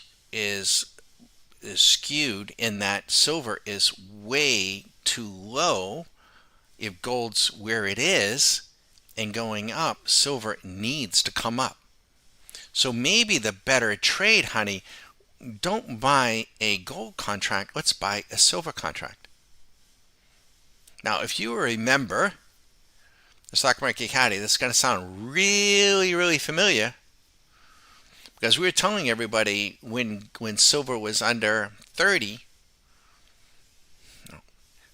skewed in that silver is way too low. If gold's where it is and going up, silver needs to come up. So maybe the better trade, honey, don't buy a gold contract, let's buy a silver contract. Now, if you remember the Stock Market Caddy, this is going to sound really, really familiar, because we were telling everybody when silver was under 30,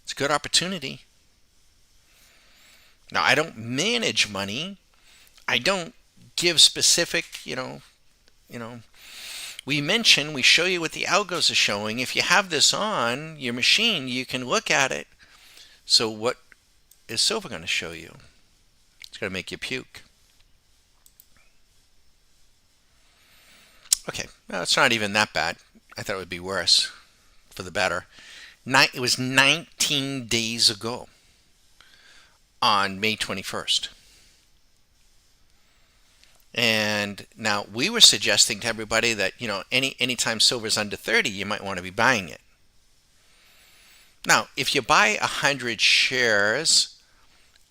it's a good opportunity. Now, I don't manage money. I don't give specific, we show you what the algos are showing. If you have this on your machine, you can look at it. So what is silver going to show you? It's going to make you puke. Okay, well, it's not even that bad. I thought it would be worse, for the better. It was 19 days ago on May 21st. And now we were suggesting to everybody that, anytime silver's under 30, you might want to be buying it. Now, if you buy 100 shares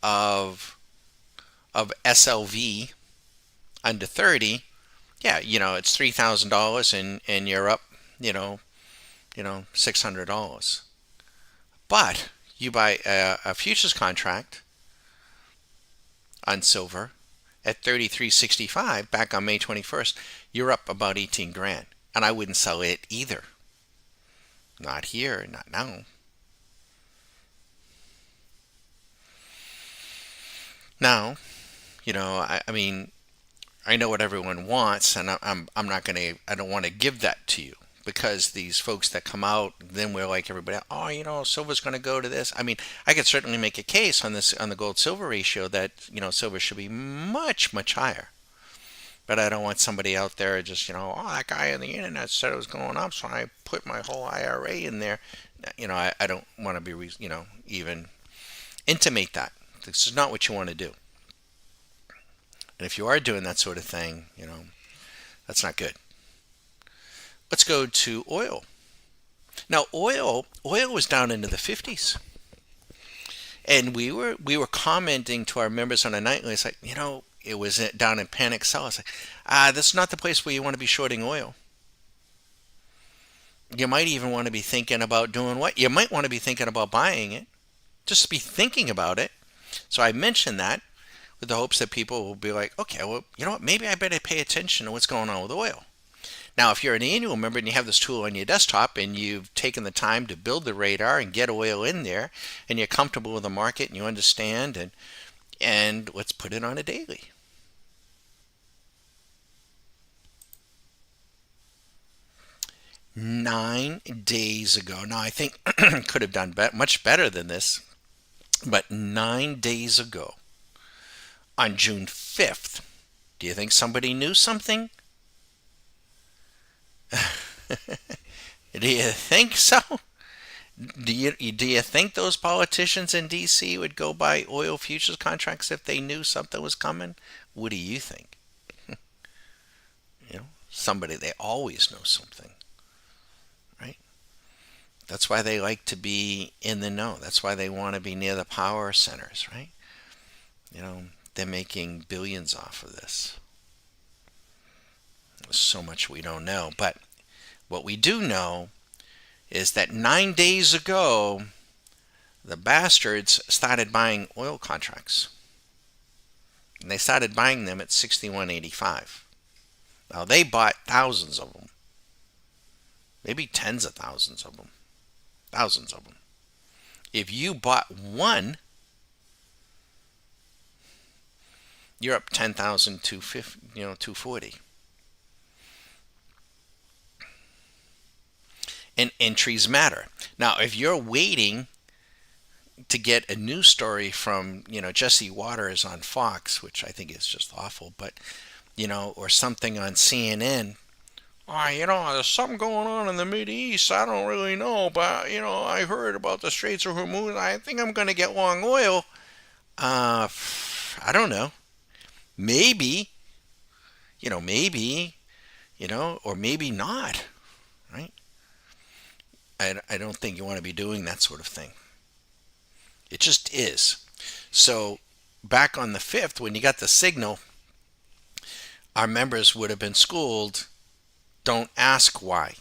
of SLV under 30, yeah, it's $3,000 and you're up, $600. But you buy a futures contract on silver at 33.65 back on May 21st, you're up about 18 grand. And I wouldn't sell it either. Not here, not now. Now, I mean, I know what everyone wants, and I don't want to give that to you, because these folks that come out, then we're like everybody, silver's going to go to this. I mean, I could certainly make a case on the gold silver ratio that, silver should be much, much higher. But I don't want somebody out there just, that guy on the internet said it was going up, so I put my whole IRA in there. I don't want to be, even intimate that. This is not what you want to do. And if you are doing that sort of thing, that's not good. Let's go to oil. Now, oil was down into the 50s. And we were commenting to our members on a nightly, it's like, it was down in panic sell. It's like, this is not the place where you want to be shorting oil. You might even want to be thinking about doing what? You might want to be thinking about buying it. Just be thinking about it. So I mentioned that with the hopes that people will be like, okay, well, you know what? Maybe I better pay attention to what's going on with oil. Now, if you're an annual member and you have this tool on your desktop and you've taken the time to build the radar and get oil in there and you're comfortable with the market and you understand, and let's put it on a daily. Nine days ago. Now, I think could have done much better than this, but 9 days ago, on June 5th, do you think somebody knew something? Do you think so? Do you think those politicians in D.C. would go buy oil futures contracts if they knew something was coming? What do you think? Somebody, they always know something, right? That's why they like to be in the know. That's why they want to be near the power centers, right? They're making billions off of this. There's so much we don't know. But what we do know is that 9 days ago, the bastards started buying oil contracts. And they started buying them at 61.85. Now, they bought thousands of them. Maybe tens of thousands of them. Thousands of them. If you bought one, you're up 10,240. And entries matter. Now, if you're waiting to get a news story from, Jesse Waters on Fox, which I think is just awful, but, or something on CNN, there's something going on in the Mideast. I don't really know, but, I heard about the Straits of Hormuz. I think I'm going to get long oil. I don't know. Maybe, or maybe not, right? I don't think you want to be doing that sort of thing. It just is. So back on the 5th, when you got the signal, our members would have been schooled. Don't ask why.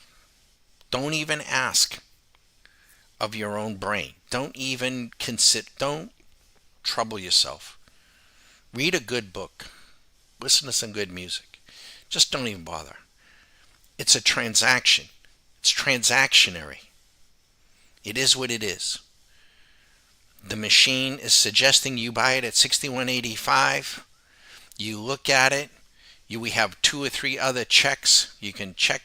Don't even ask of your own brain. Don't even consider. Don't trouble yourself. Read a good book. Listen to some good music. Just don't even bother. It's a transaction. It's transactionary. It is what it is. The machine is suggesting you buy it at 61.85. You look at it. We have 2 or 3 other checks. You can check.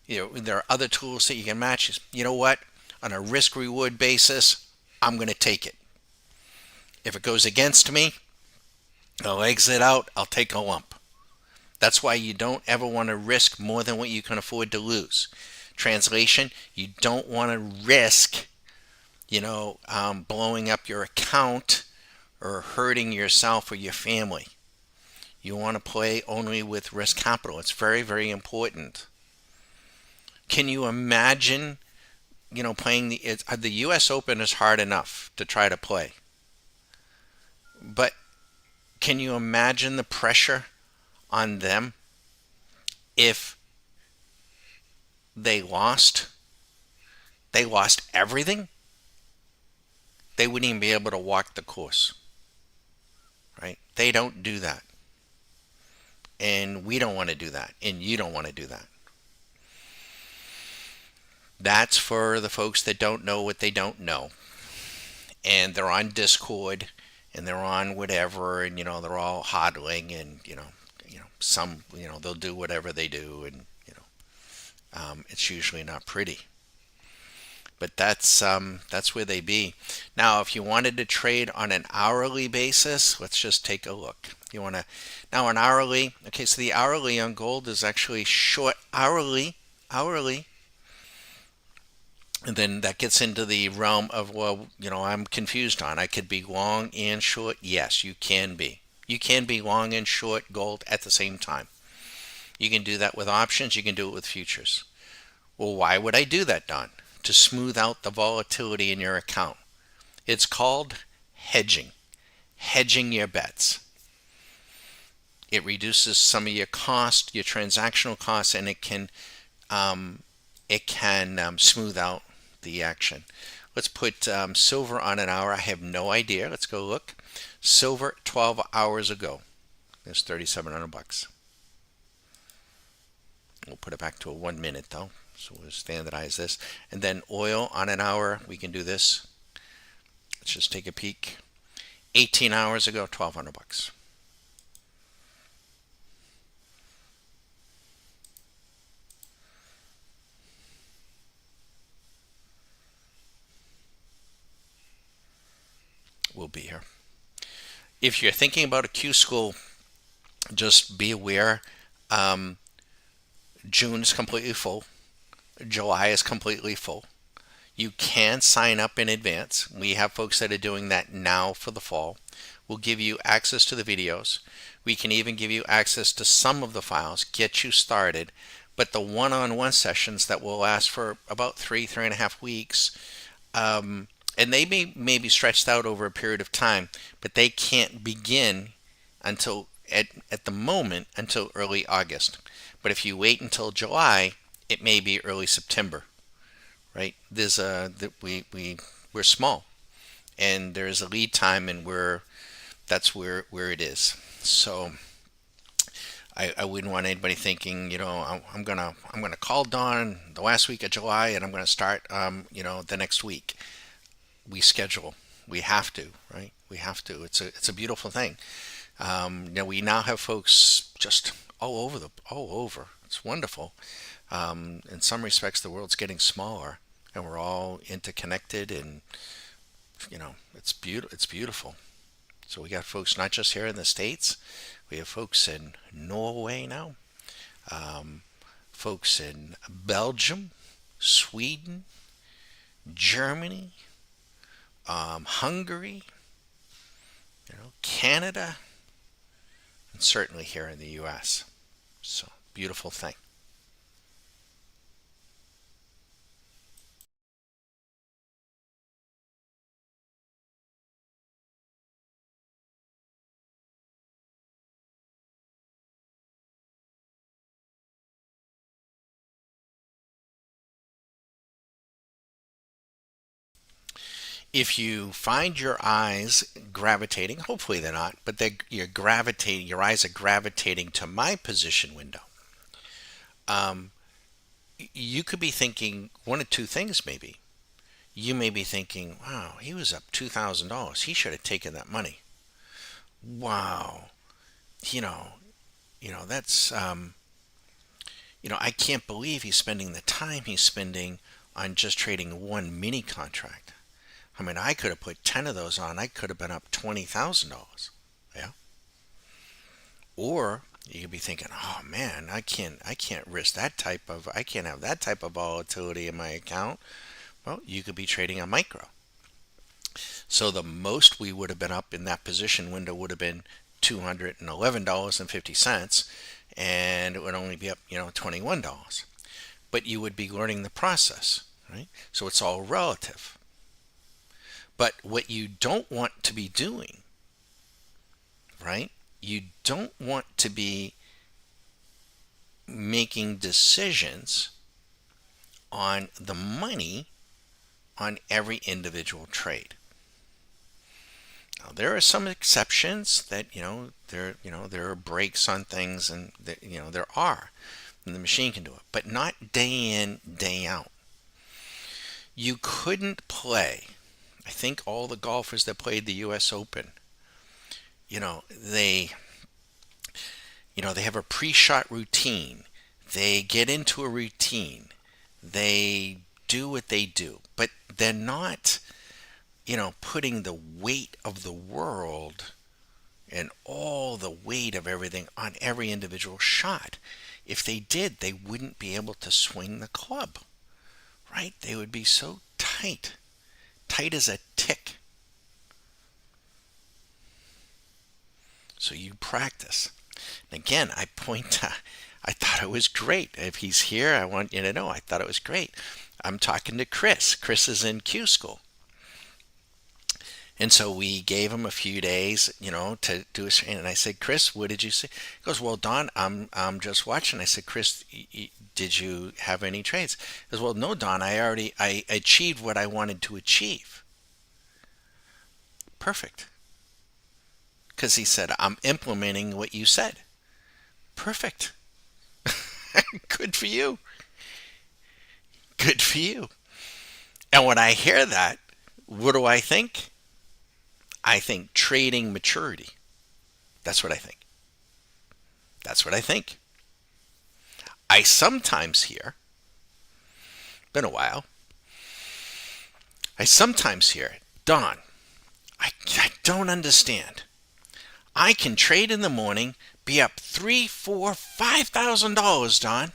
There are other tools that you can match. You know what? On a risk-reward basis, I'm going to take it. If it goes against me, I'll exit out. I'll take a lump. That's why you don't ever want to risk more than what you can afford to lose. Translation, you don't want to risk, blowing up your account or hurting yourself or your family. You want to play only with risk capital. It's very, very important. Can you imagine, playing the U.S. Open is hard enough to try to play. But can you imagine the pressure on them if they lost everything? They wouldn't even be able to walk the course, right? They don't do that. And we don't want to do that. And you don't want to do that. That's for the folks that don't know what they don't know. And they're on Discord and they're on whatever, and they're all hodling, and some they'll do whatever they do, and it's usually not pretty. But that's where they be. Now, if you wanted to trade on an hourly basis, let's just take a look. Now an hourly. Okay, so the hourly on gold is actually short hourly, and then that gets into the realm of, I'm confused on. I could be long and short. Yes, you can be. You can be long and short gold at the same time. You can do that with options. You can do it with futures. Well, why would I do that, Don? To smooth out the volatility in your account. It's called hedging. Hedging your bets. It reduces some of your cost, your transactional costs, and it can smooth out the action. Let's put silver on an hour. I have no idea. Let's go look. Silver 12 hours ago. There's $3,700. We'll put it back to a 1 minute though. So we'll standardize this. And then oil on an hour, we can do this. Let's just take a peek. 18 hours ago, $1,200. We'll be here. If you're thinking about a Q school, just be aware. Um, June is completely full. July is completely full. You can sign up in advance. We have folks that are doing that now for the fall. We'll give you access to the videos. We can even give you access to some of the files, get you started. But the one-on-one sessions that will last for about 3.5 weeks, and they may be stretched out over a period of time, but they can't begin until at the moment until early August. But if you wait until July, it may be early September, right? There's a we're small, and there's a lead time, and that's where it is. So I wouldn't want anybody thinking, I'm gonna call Dawn the last week of July, and I'm gonna start, the next week. We schedule. We have to, right? We have to. It's a beautiful thing. We now have folks just all over. It's wonderful. In some respects, the world's getting smaller, and we're all interconnected, and it's beautiful. It's beautiful. So we got folks not just here in the States. We have folks in Norway now, folks in Belgium, Sweden, Germany, Hungary, Canada, and certainly here in the U.S. So beautiful thing. If you find your eyes gravitating, hopefully they're not, but you're gravitating, your eyes are gravitating to my position window. Um, you could be thinking one of two things, maybe. You may be thinking, wow, he was up $2,000. He should have taken that money. Wow. You know, that's, I can't believe he's spending the time he's spending on just trading one mini contract. I mean, I could have put 10 of those on. I could have been up $20,000. Yeah. Or you could be thinking, oh man, I can't risk I can't have that type of volatility in my account. Well, you could be trading a micro. So the most we would have been up in that position window would have been $211.50, and it would only be up, $21. But you would be learning the process, right? So it's all relative. But what you don't want to be doing, right? You don't want to be making decisions on the money on every individual trade. Now, there are some exceptions that there are breaks on things, and there are, and the machine can do it, but not day in, day out. You couldn't play. I think all the golfers that played the U.S. Open, they they have a pre-shot routine. They get into a routine. They do what they do, but they're not putting the weight of the world and all the weight of everything on every individual shot. If they did, they wouldn't be able to swing the club, right? They would be so tight as a tick. So you practice. And again, I thought it was great. If he's here, I want you to know I thought it was great. I'm talking to Chris. Chris is in Q School. And so we gave him a few days, to do his training. And I said, Chris, what did you see? He goes, well, Don, I'm just watching. I said, Chris, did you have any trades? He goes, well, no, Don, I achieved what I wanted to achieve. Perfect. Because he said, I'm implementing what you said. Perfect. Good for you. Good for you. And when I hear that, what do I think? I think trading maturity. That's what I think. That's what I think. I sometimes hear, been a while, I sometimes hear, Don, I don't understand. I can trade in the morning, be up three, four, $5,000, Don,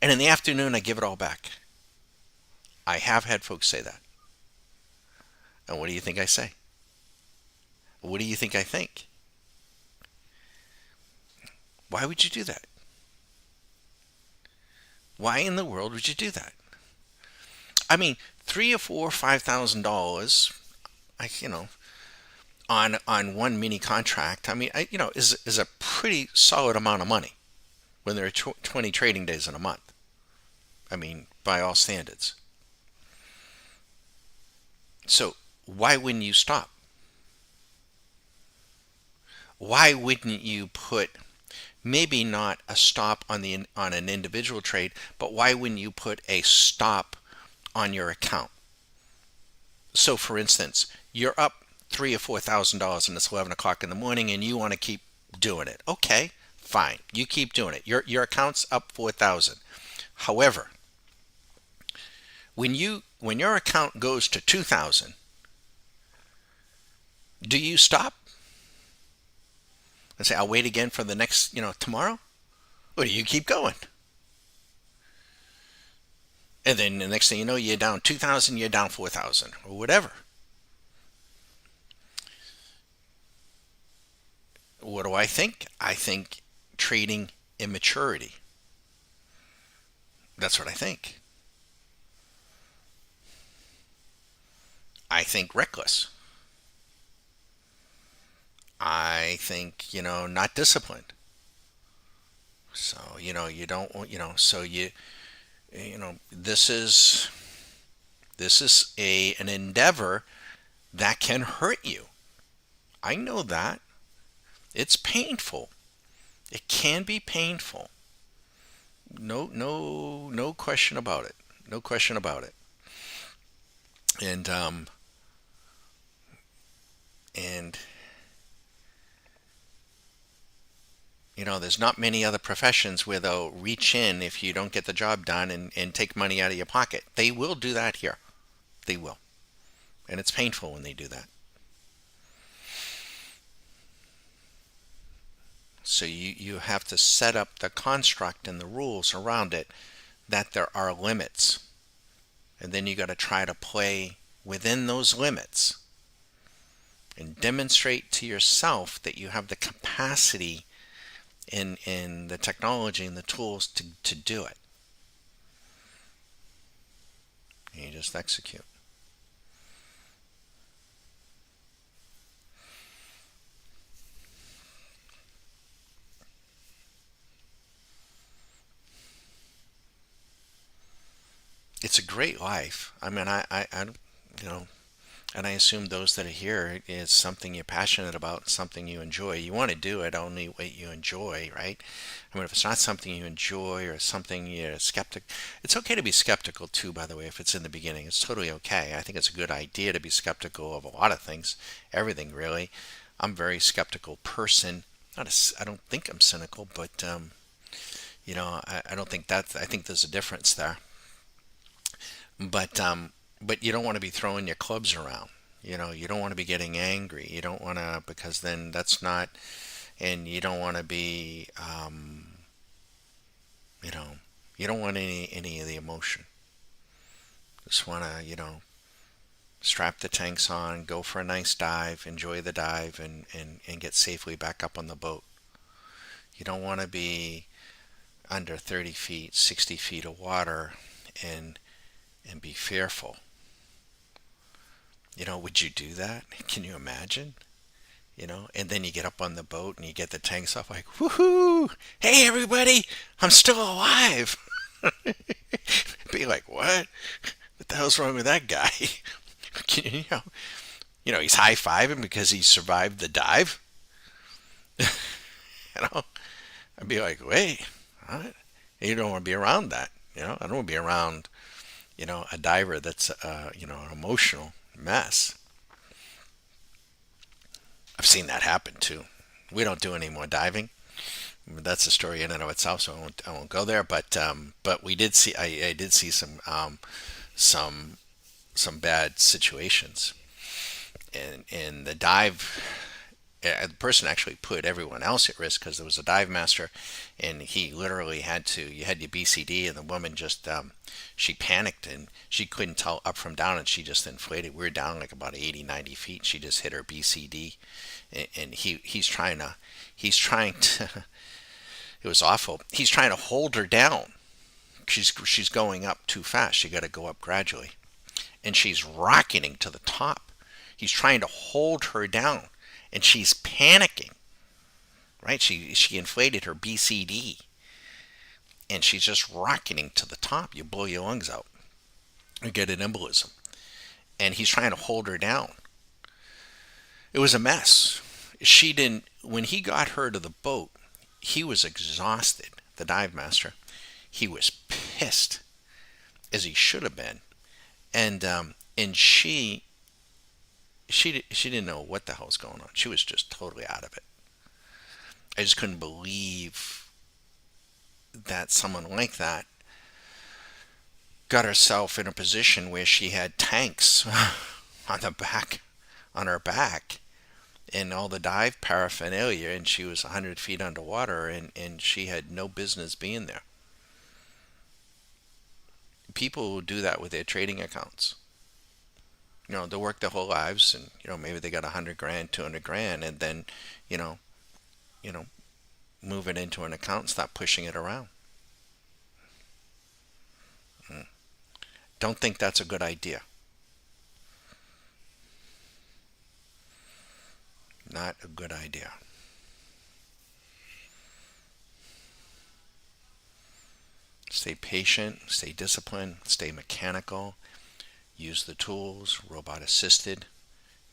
and in the afternoon I give it all back. I have had folks say that. And what do you think I say? What do you think I think? Why would you do that? Why in the world would you do that? I mean, three or four, $5,000, on one mini contract. I mean, is a pretty solid amount of money when there are 20 trading days in a month. I mean, by all standards. So why wouldn't you stop? Why wouldn't you put maybe not a stop on an individual trade, but why wouldn't you put a stop on your account? So, for instance, you're up $3,000 or $4,000 and it's 11 o'clock in the morning, and you want to keep doing it. Okay, fine, you keep doing it. Your account's up 4,000. However, when your account goes to 2,000, do you stop and say, I'll wait again for the next, tomorrow? Or do you keep going? And then the next thing you know, you're down 2,000, you're down 4,000, or whatever. What do I think? I think trading immaturity. That's what I think. I think reckless. I think, not disciplined. So, you don't want, so this is an endeavor that can hurt you. I know that. It's painful. It can be painful. No question about it. No question about it. And there's not many other professions where they'll reach in if you don't get the job done and take money out of your pocket. They will do that here. They will. And it's painful when they do that. So you have to set up the construct and the rules around it that there are limits. And then you got to try to play within those limits and demonstrate to yourself that you have the capacity in the technology and the tools to do it. And you just execute. It's a great life. I mean, I and I assume those that are here is something you're passionate about, something you enjoy. You want to do it only what you enjoy, right? I mean, if it's not something you enjoy or something you're skeptic, it's okay to be skeptical too, by the way, if it's in the beginning. It's totally okay. I think it's a good idea to be skeptical of a lot of things, everything really. I'm a very skeptical person. I don't think I'm cynical, but I don't think that. I think there's a difference there. But you don't want to be throwing your clubs around. You don't want to be getting angry. You don't want to, because then that's not, and you don't want to be, you know, you don't want any of the emotion. Just want to, strap the tanks on, go for a nice dive, enjoy the dive, and get safely back up on the boat. You don't want to be under 30 feet, 60 feet of water and be fearful. Would you do that? Can you imagine? And then you get up on the boat and you get the tanks off like, woohoo! Hey everybody, I'm still alive. Be like, what? What the hell's wrong with that guy? He's high-fiving because he survived the dive. I'd be like, wait, what? You don't want to be around that. I don't want to be around, a diver that's, an emotional mess. I've seen that happen too. We don't do any more diving. That's a story in and of itself, so I won't go there. But we did see, I did see some some bad situations, and the dive. The person actually put everyone else at risk because there was a dive master, and he literally you had your BCD, and the woman just, she panicked and she couldn't tell up from down, and she just inflated. We were down like about 80, 90 feet. She just hit her BCD, and he's trying to, it was awful. He's trying to hold her down. She's going up too fast. You got to go up gradually, and she's rocketing to the top. He's trying to hold her down, and she's panicking. Right? She inflated her BCD, and she's just rocketing to the top. You blow your lungs out. You get an embolism, and he's trying to hold her down. It was a mess. She didn't. When he got her to the boat, he was exhausted. The dive master, he was pissed, as he should have been, and she didn't know what the hell was going on. She was just totally out of it. I just couldn't believe that someone like that got herself in a position where she had tanks on her back, and all the dive paraphernalia, and she was 100 feet underwater, and she had no business being there. People who do that with their trading accounts. They work their whole lives, and maybe they got 100 grand, 200 grand, and then you know, you know, move it into an account and stop pushing it around. Don't think that's a good idea. Not a good idea. Stay patient, stay disciplined, stay mechanical, use the tools, robot assisted,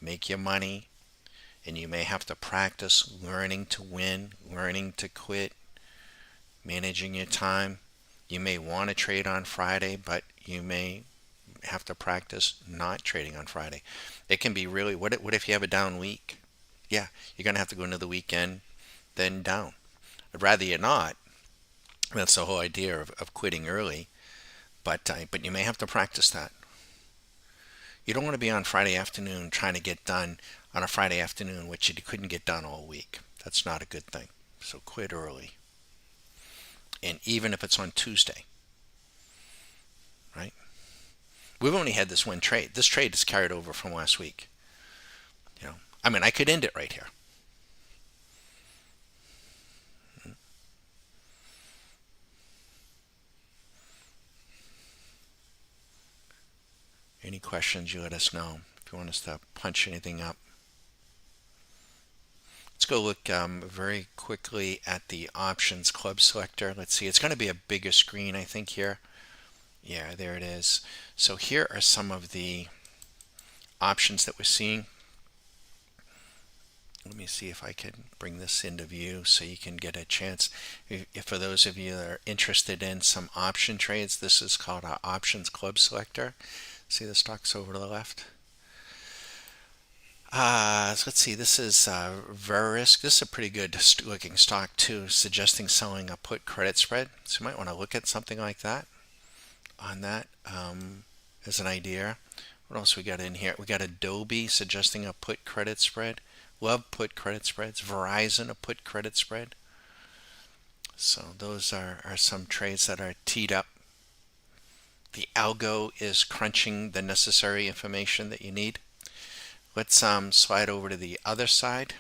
make your money, and you may have to practice learning to win, learning to quit, managing your time. You may want to trade on Friday, but you may have to practice not trading on Friday. It can be really, what if you have a down week? Yeah, you're going to have to go into the weekend, then down. I'd rather you not. That's the whole idea of quitting early, but you may have to practice that. You don't want to be on Friday afternoon trying to get done on a Friday afternoon which you couldn't get done all week. That's not a good thing. So quit early. And even if it's on Tuesday, right? We've only had this one trade. This trade is carried over from last week. I could end it right here. Any questions, you let us know. If you want us to punch anything up. Let's go look very quickly at the options club selector. Let's see. It's going to be a bigger screen, I think, here. Yeah, there it is. So here are some of the options that we're seeing. Let me see if I can bring this into view so you can get a chance. If for those of you that are interested in some option trades, this is called our options club selector. See the stocks over to the left? So let's see, this is Verisk. This is a pretty good looking stock too, suggesting selling a put credit spread. So you might want to look at something like that on that as an idea. What else we got in here? We got Adobe suggesting a put credit spread. Love put credit spreads. Verizon, a put credit spread. So those are some trades that are teed up. The algo is crunching the necessary information that you need. Let's slide over to the other side.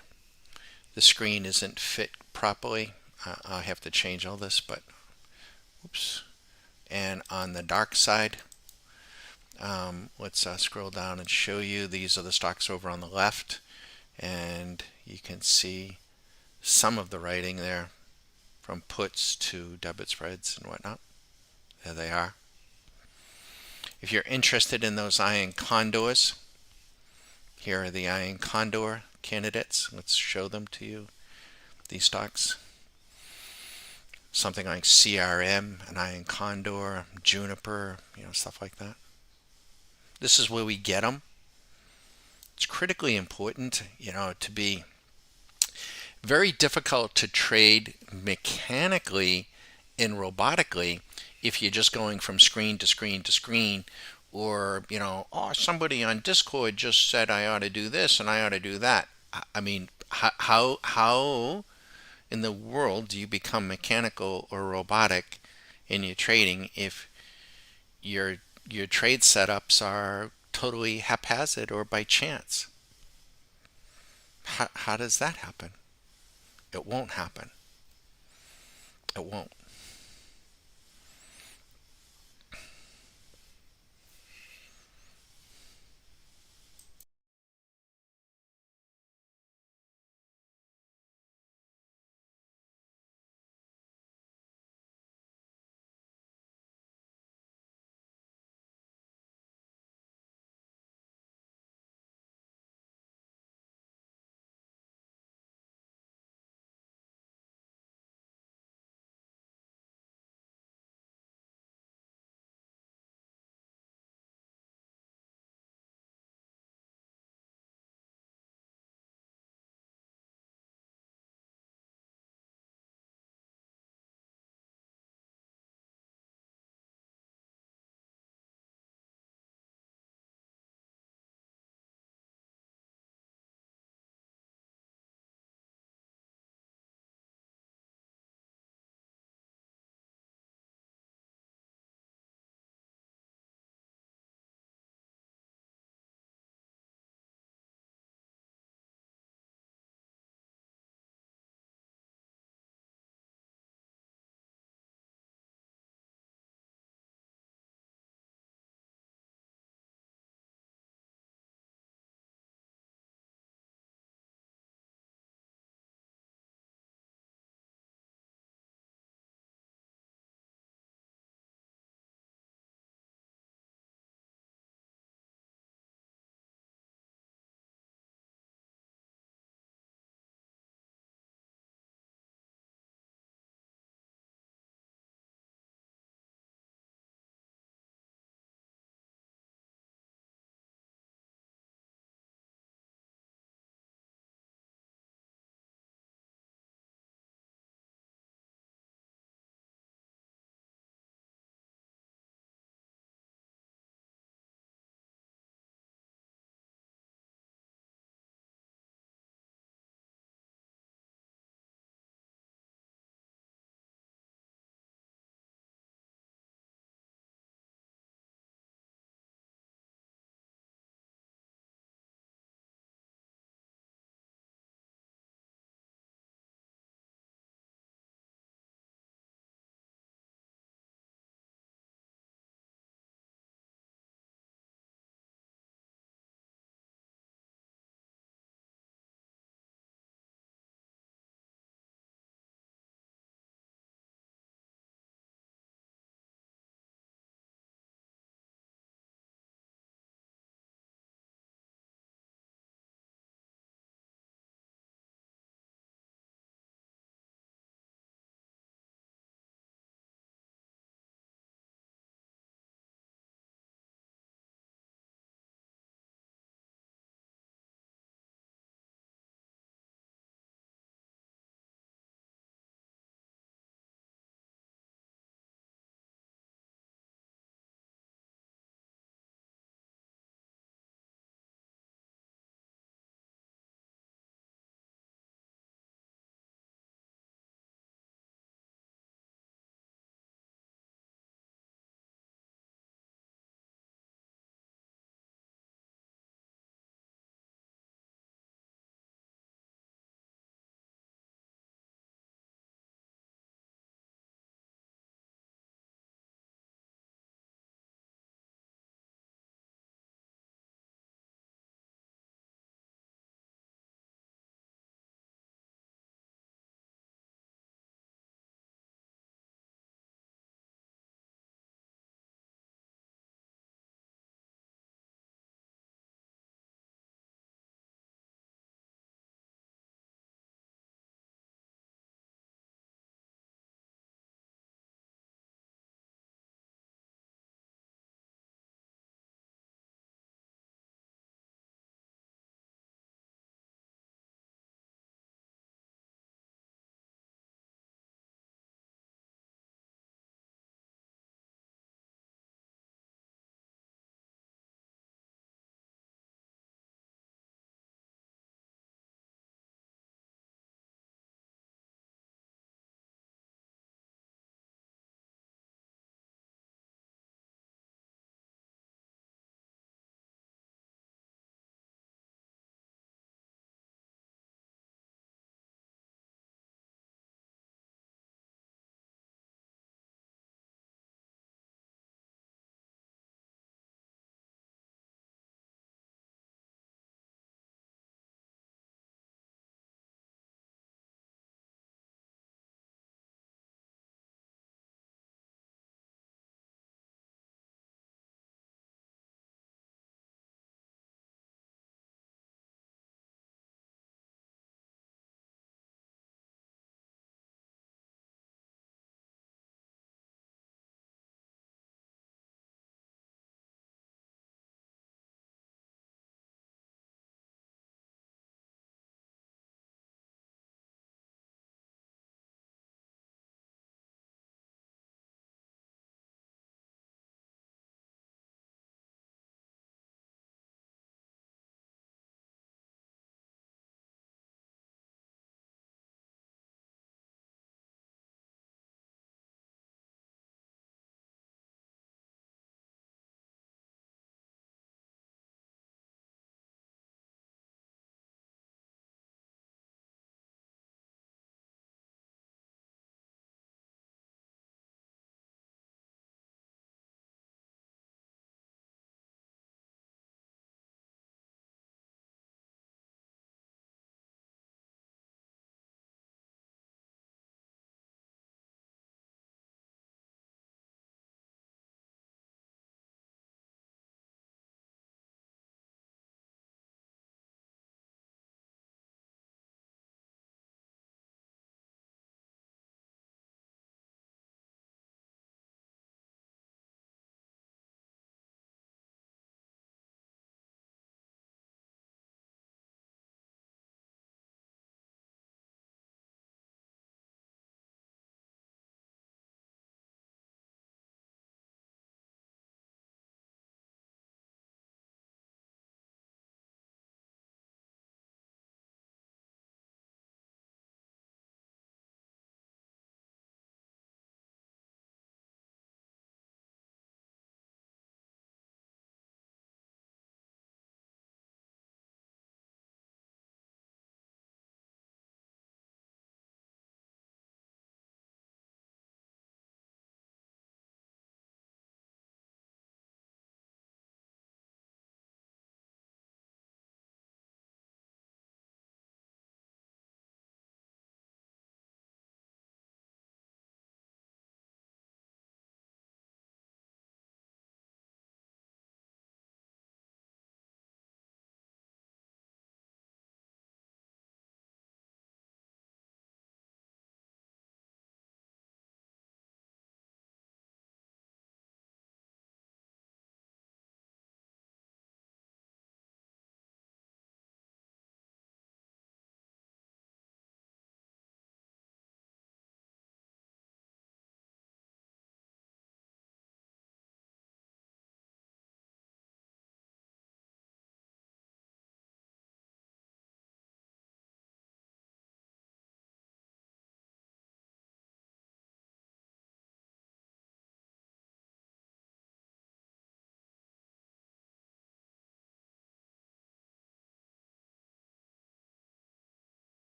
The screen isn't fit properly. I'll have to change all this, but oops. And on the dark side, let's scroll down and show you. These are the stocks over on the left, and you can see some of the writing there, from puts to debit spreads and whatnot. There they are. If you're interested in those iron condors, here are the iron condor candidates. Let's show them to you, these stocks. something like CRM, an Iron Condor, Juniper, stuff like that. This is where we get them. It's critically important, to be very difficult to trade mechanically and robotically if you're just going from screen to screen to screen, or oh, somebody on Discord just said I ought to do this and I ought to do that. I mean, how in the world do you become mechanical or robotic in your trading if your your trade setups are totally haphazard or by chance? How does that happen? It won't happen. It won't.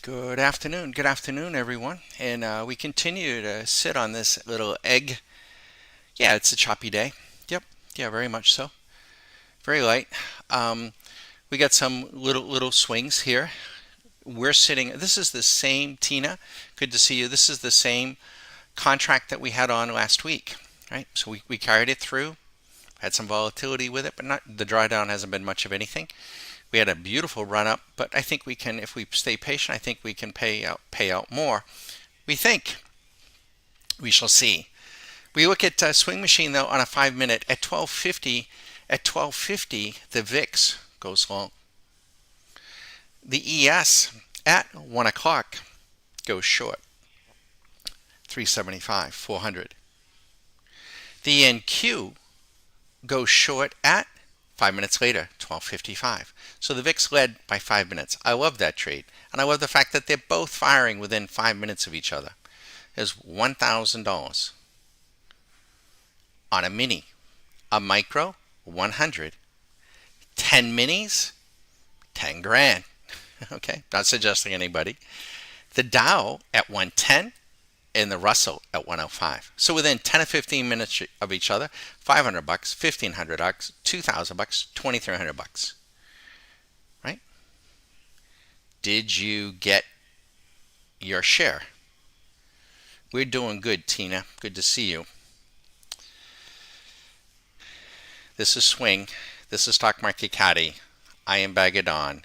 Good afternoon. Good afternoon, everyone. And we continue to sit on this little egg. Yeah, it's a choppy day. Yep. Yeah, very much so. Very light. Um, we got some little swings here. We're sitting. This is the same Tina. Good to see you. This is the same contract that we had on last week, right? So we carried it through. Had some volatility with it, but not the drawdown hasn't been much of anything. We had a beautiful run up, but I think we can, if we stay patient, I think we can pay out more. We think. We shall see. We look at Swing Machine though on a 5 minute at 1250. At 1250, the VIX goes long. The ES at 1 o'clock goes short. 375, 400. The NQ goes short at 5 minutes later, 1255. So the VIX led by 5 minutes. I love that trade. And I love the fact that they're both firing within 5 minutes of each other. There's $1,000 on a mini. A micro, 100. 10 minis, 10 grand. Okay, not suggesting anybody. The Dow at 110 and the Russell at 105. So within 10 or 15 minutes of each other, $500, $1,500, $2,000, $2,300. Right? Did you get your share? We're doing good, Tina. Good to see you. This is Swing. This is Stock Market Caddy. I am Bagadon.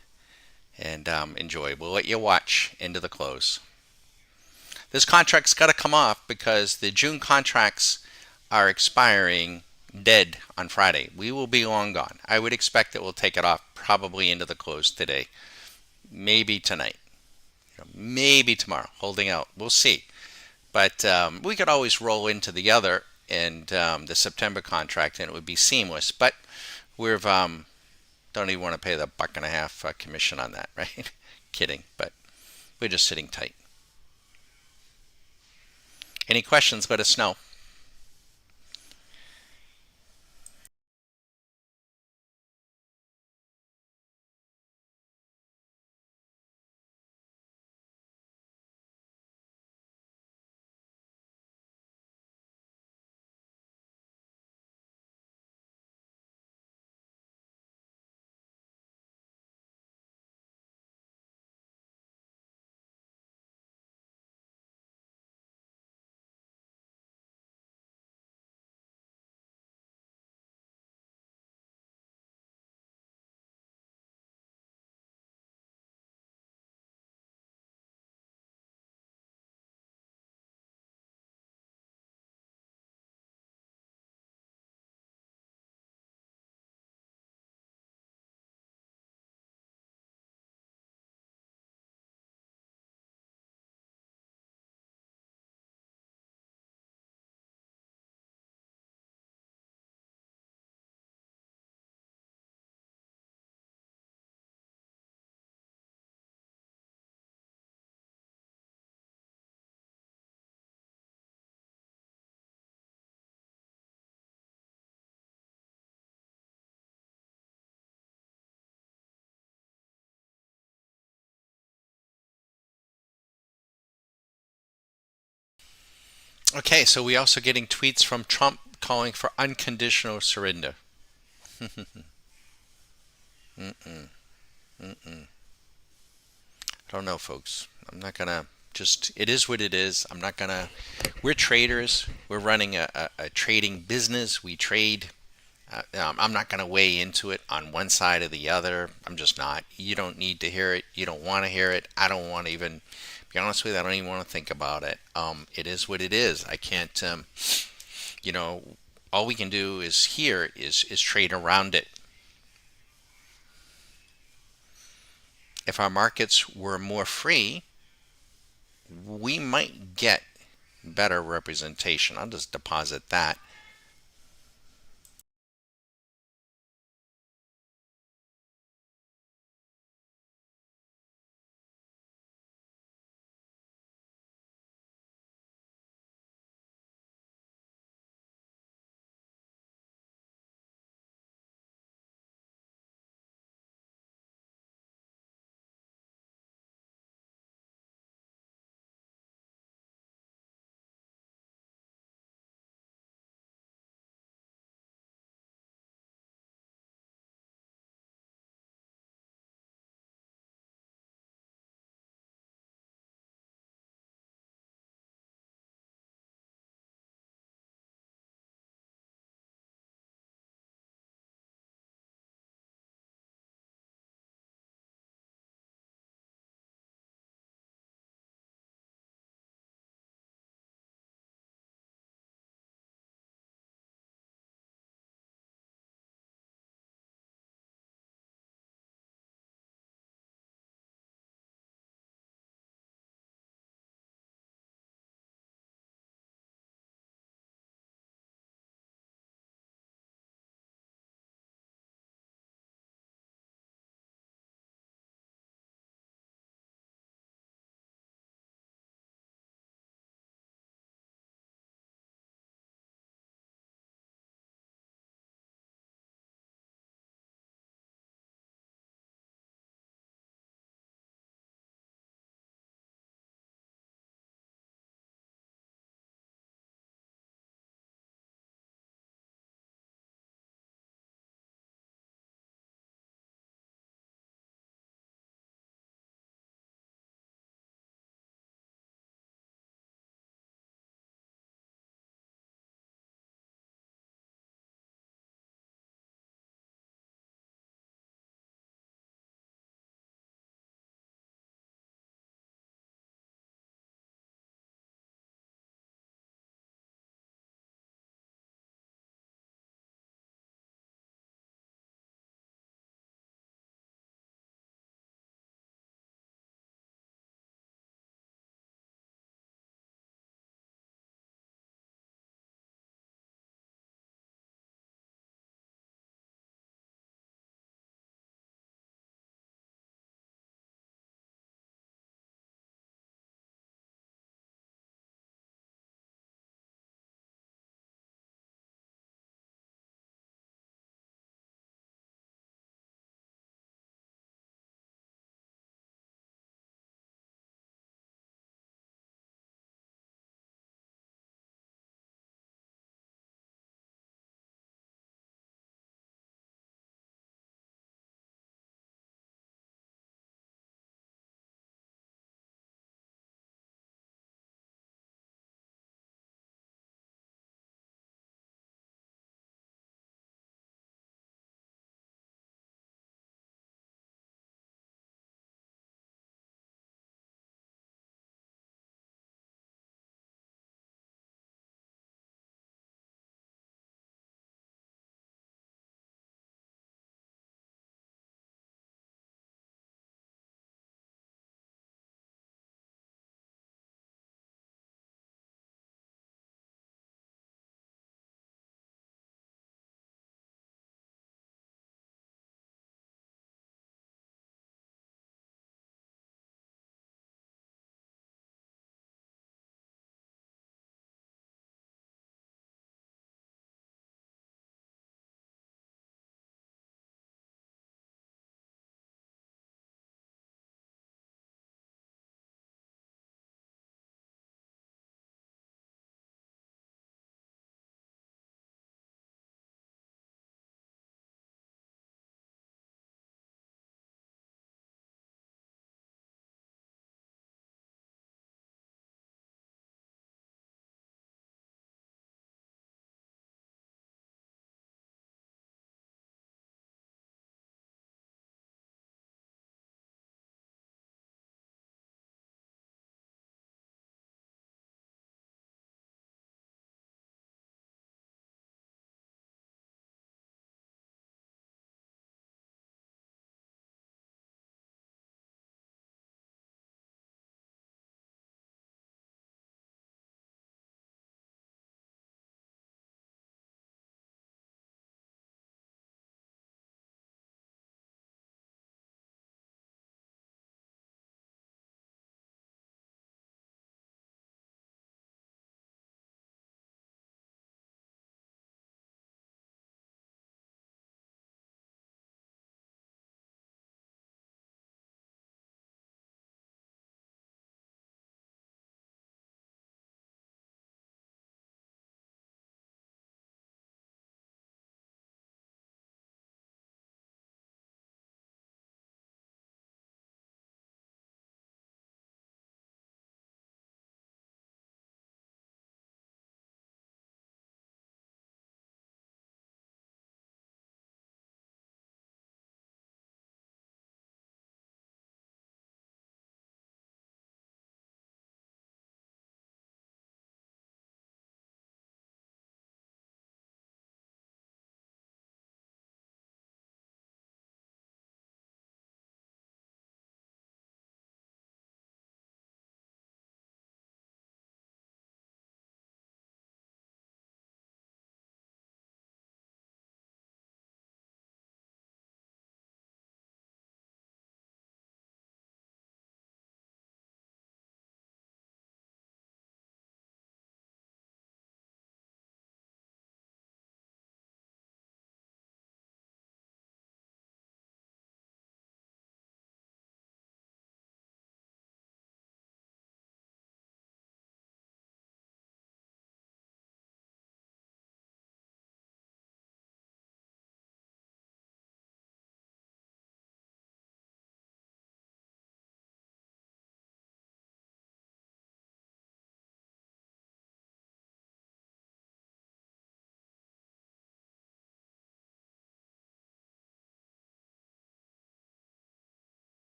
And enjoy. We'll let you watch into the close. This contract's got to come off because the June contracts are expiring dead on Friday. We will be long gone. I would expect that we'll take it off probably into the close today. Maybe tonight. Maybe tomorrow. Holding out. We'll see. But we could always roll into the other and the September contract and it would be seamless. But we've don't even want to pay the $1.50 commission on that, right? Kidding, but we're just sitting tight. Any questions, let us know. Okay, so we also getting tweets from Trump calling for unconditional surrender. Mm-mm, mm-mm. I don't know, folks. I'm not gonna just. It is what it is. I'm not gonna. We're traders. We're running a trading business. We trade. I'm not going to weigh into it on one side or the other. I'm just not. You don't need to hear it. You don't want to hear it. I don't want to even be honest with you. I don't even want to think about it. It is what it is. I can't. You know, all we can do is here is trade around it. If our markets were more free, we might get better representation. I'll just deposit that.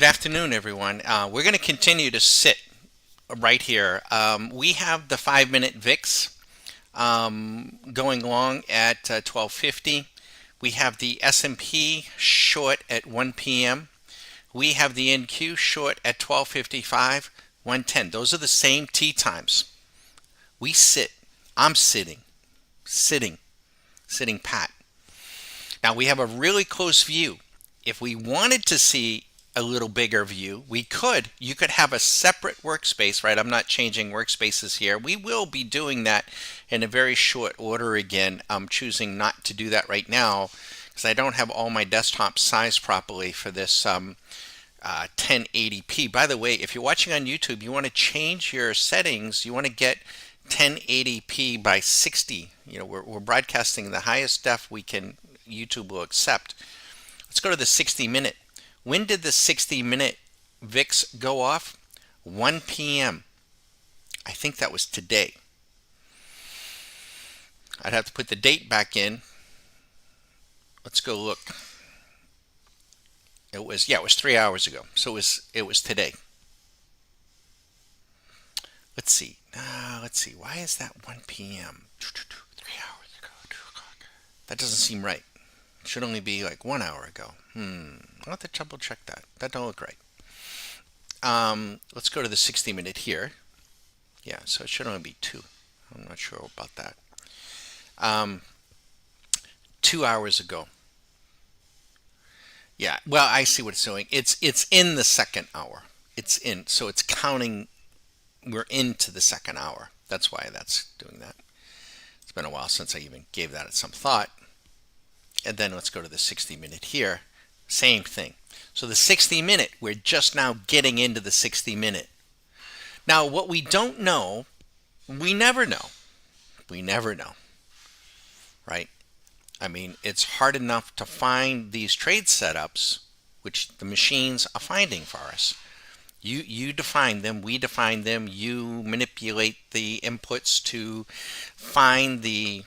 Good afternoon, everyone. We're going to continue to sit right here. We have the 5 minute VIX going long at 12:50. We have the S&P short at 1 p.m. We have the NQ short at 12:55, 110. Those are the same T times. We sit. I'm sitting, sitting pat. Now we have a really close view. If we wanted to see a little bigger view, we could. You could have a separate workspace, right? I'm not changing workspaces here. We will be doing that in a very short order again. I'm choosing not to do that right now because I don't have all my desktops sized properly for this 1080p. By the way, if you're watching on YouTube, you want to change your settings. You want to get 1080p by 60. We're broadcasting the highest def YouTube will accept. Let's go to the 60-minute. When did the 60-minute VIX go off? 1 p.m. I think that was today. I'd have to put the date back in. Let's go look. It was 3 hours ago. So it was today. Let's see. Why is that 1 p.m.? 3 hours ago. That doesn't seem right. It should only be like 1 hour ago. I'll have to double check that. That don't look right. Let's go to the 60-minute here. Yeah, so it should only be 2. I'm not sure about that. 2 hours ago. Yeah, well, I see what it's doing. It's in the second hour. So it's counting. We're into the second hour. That's why that's doing that. It's been a while since I even gave that some thought. And then let's go to the 60-minute here. Same thing. So the 60-minute, we're just now getting into the 60-minute. Now, what we don't know, we never know. We never know. Right? I mean, it's hard enough to find these trade setups, which the machines are finding for us. You define them, we define them, you manipulate the inputs to find the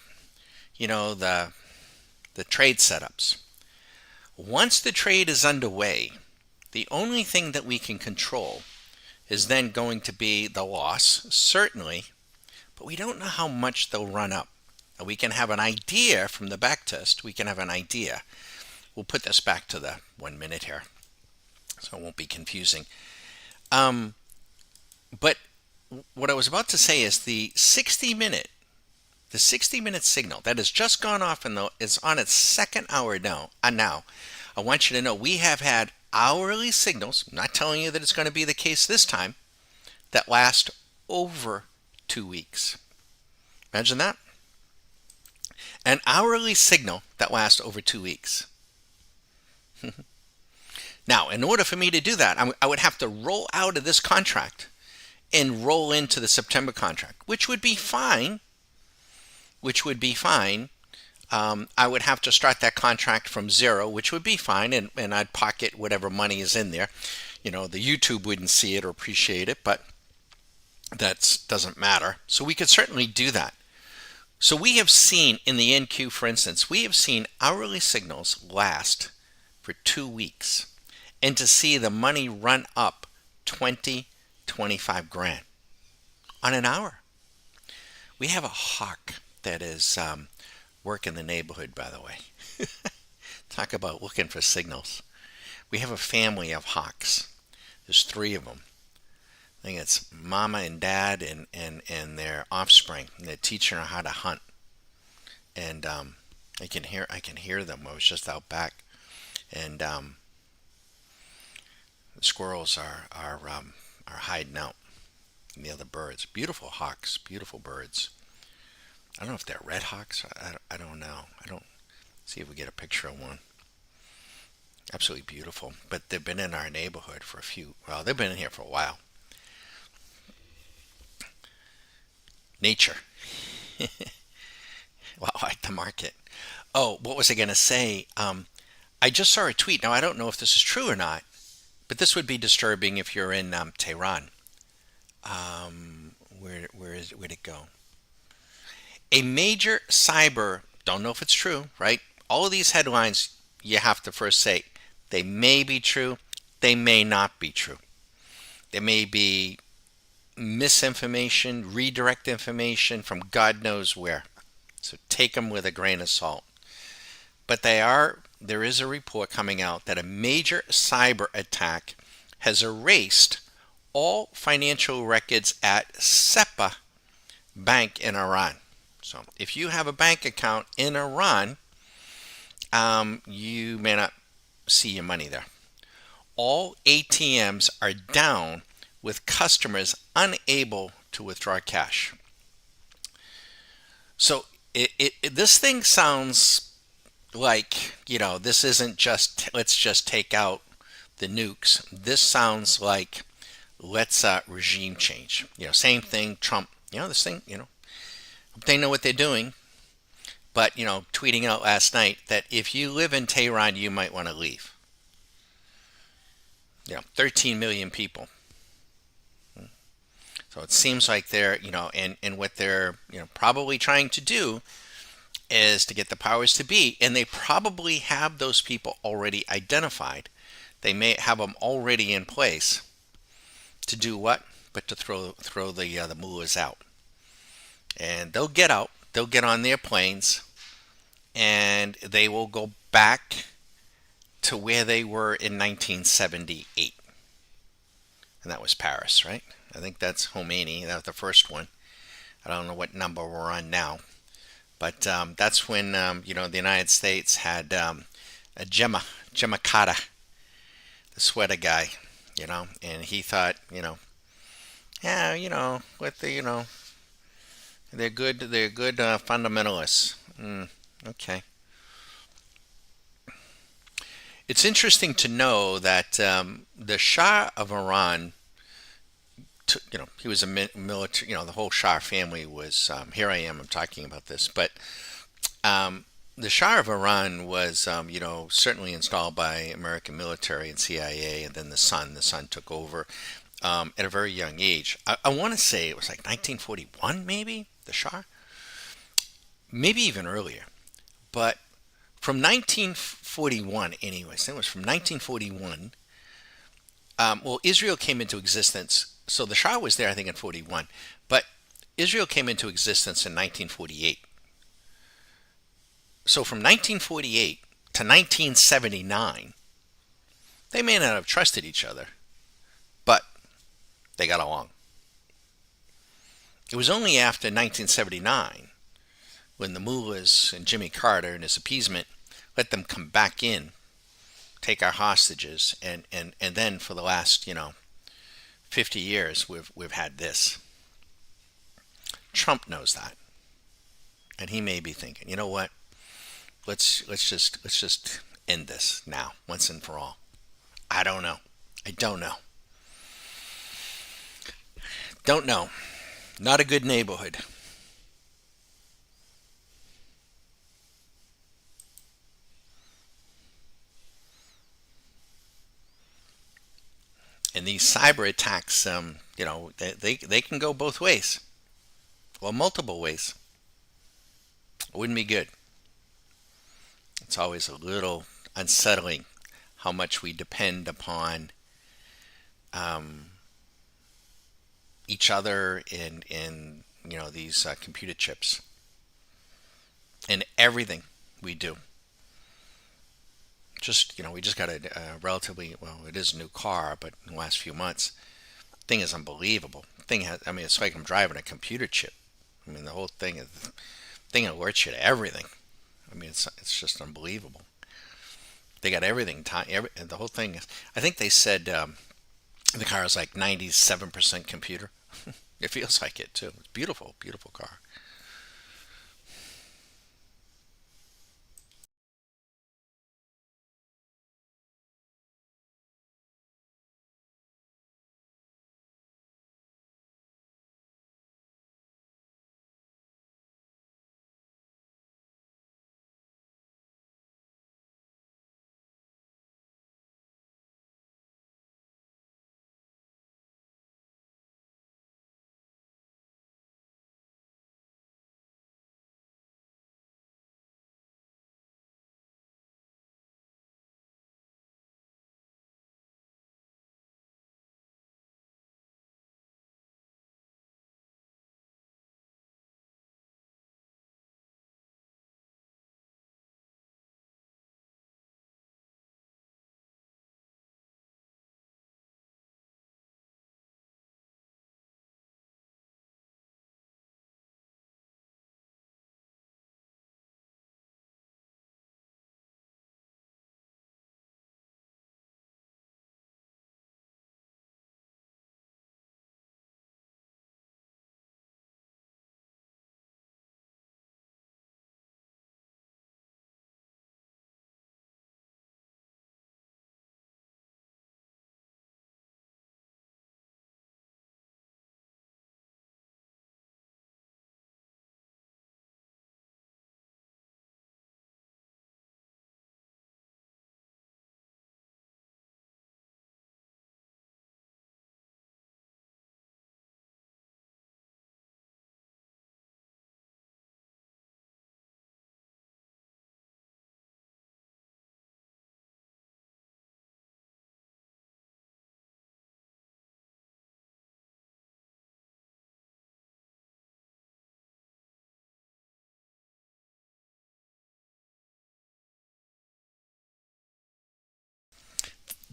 trade setups. Once the trade is underway, the only thing that we can control is then going to be the loss, certainly, but we don't know how much they'll run up. Now, we can have an idea from the backtest. We can have an idea. We'll put this back to the 1 minute here, so it won't be confusing. But what I was about to say is the 60-minute signal that has just gone off and is on its second hour now. I want you to know we have had hourly signals. I'm not telling you that it's going to be the case this time. That last over 2 weeks. Imagine that. An hourly signal that lasts over 2 weeks. Now, in order for me to do that, I would have to roll out of this contract and roll into the September contract, which would be fine. I would have to start that contract from zero, which would be fine, and I'd pocket whatever money is in there. The YouTube wouldn't see it or appreciate it, but that doesn't matter. So we could certainly do that. So we have seen in the NQ, for instance, we have seen hourly signals last for 2 weeks. And to see the money run up 20, 25 grand on an hour. We have a hawk that is working the neighborhood, by the way. Talk about looking for signals. We have a family of hawks. There's 3 of them. I think it's mama and dad and their offspring. And they're teaching her how to hunt. And I can hear them. I was just out back. And the squirrels are hiding out, and the other birds. Beautiful hawks, beautiful birds. I don't know if they're red hawks. I don't know. I don't see if we get a picture of one. Absolutely beautiful. But they've been in our neighborhood for they've been in here for a while. Nature. Wow, I like the market. Oh, what was I going to say? I just saw a tweet. Now, I don't know if this is true or not, but this would be disturbing if you're in Tehran. Where'd it go? A major cyber, don't know if it's true, right? All of these headlines, you have to first say, they may be true, they may not be true. There may be misinformation, redirect information from God knows where. So take them with a grain of salt. But there is a report coming out that a major cyber attack has erased all financial records at SEPA Bank in Iran. So if you have a bank account in Iran, you may not see your money there. All ATMs are down with customers unable to withdraw cash. So this thing sounds like, this isn't just let's just take out the nukes. This sounds like let's regime change. Same thing, Trump. This thing, they know what they're doing. But, tweeting out last night that if you live in Tehran, you might want to leave. 13 million people. So it seems like they're, and what they're, probably trying to do is to get the powers to be, and they probably have those people already identified. They may have them already in place to do what? But to throw the mullahs out. And they'll get out. They'll get on their planes, and they will go back to where they were in 1978. And that was Paris, right? I think that's Khomeini. That was the first one. I don't know what number we're on now. But that's when, the United States had a Jimmy Carter, the sweater guy, and he thought, with the, they're good fundamentalists. Okay. It's interesting to know that the Shah of Iran, he was a military, the whole Shah family was, here I am talking about this, but the Shah of Iran was, certainly installed by American military and CIA, and then the son took over at a very young age. I want to say it was like 1941, maybe, the Shah, maybe even earlier, but from 1941, anyways, I think it was from 1941. Israel came into existence. So the Shah was there, I think, in 41, but Israel came into existence in 1948. So from 1948 to 1979, they may not have trusted each other, but they got along. It was only after 1979 when the mullahs and Jimmy Carter and his appeasement let them come back in, take our hostages, and then for the last 50 years we've had this. Trump knows that, and he may be thinking, you know what? Let's just end this now, once and for all. I don't know. Don't know. Not a good neighborhood. And these cyber attacks, they can go both ways, or multiple ways. It wouldn't be good. It's always a little unsettling how much we depend upon each other in these computer chips and everything we do. We just got a relatively, it is a new car, but in the last few months, thing is unbelievable. It's like I'm driving a computer chip. The whole thing alerts you to everything. It's just unbelievable. They got everything. The whole thing is. I think they said the car is like 97% computer. It feels like it too. It's beautiful, beautiful car.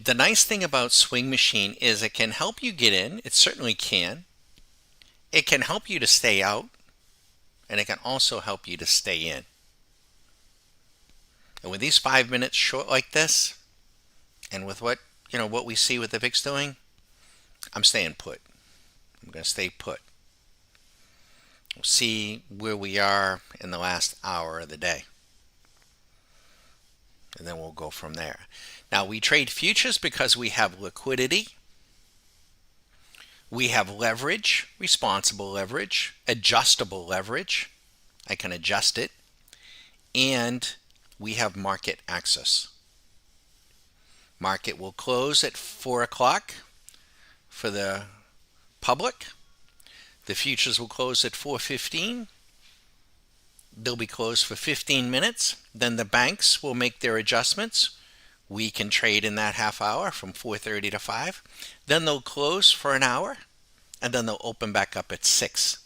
The nice thing about Swing Machine is it can help you get in. It certainly can. It can help you to stay out, and it can also help you to stay in. And with these 5 minutes short like this, and with what we see with the VIX doing, I'm staying put. I'm going to stay put. We'll see where we are in the last hour of the day. And then we'll go from there. Now, we trade futures because we have liquidity. We have leverage, responsible leverage, adjustable leverage. I can adjust it. And we have market access. Market will close at 4 o'clock for the public. The futures will close at 4:15. They'll be closed for 15 minutes. Then the banks will make their adjustments. We can trade in that half hour from 4:30 to 5. Then they'll close for an hour, and then they'll open back up at 6.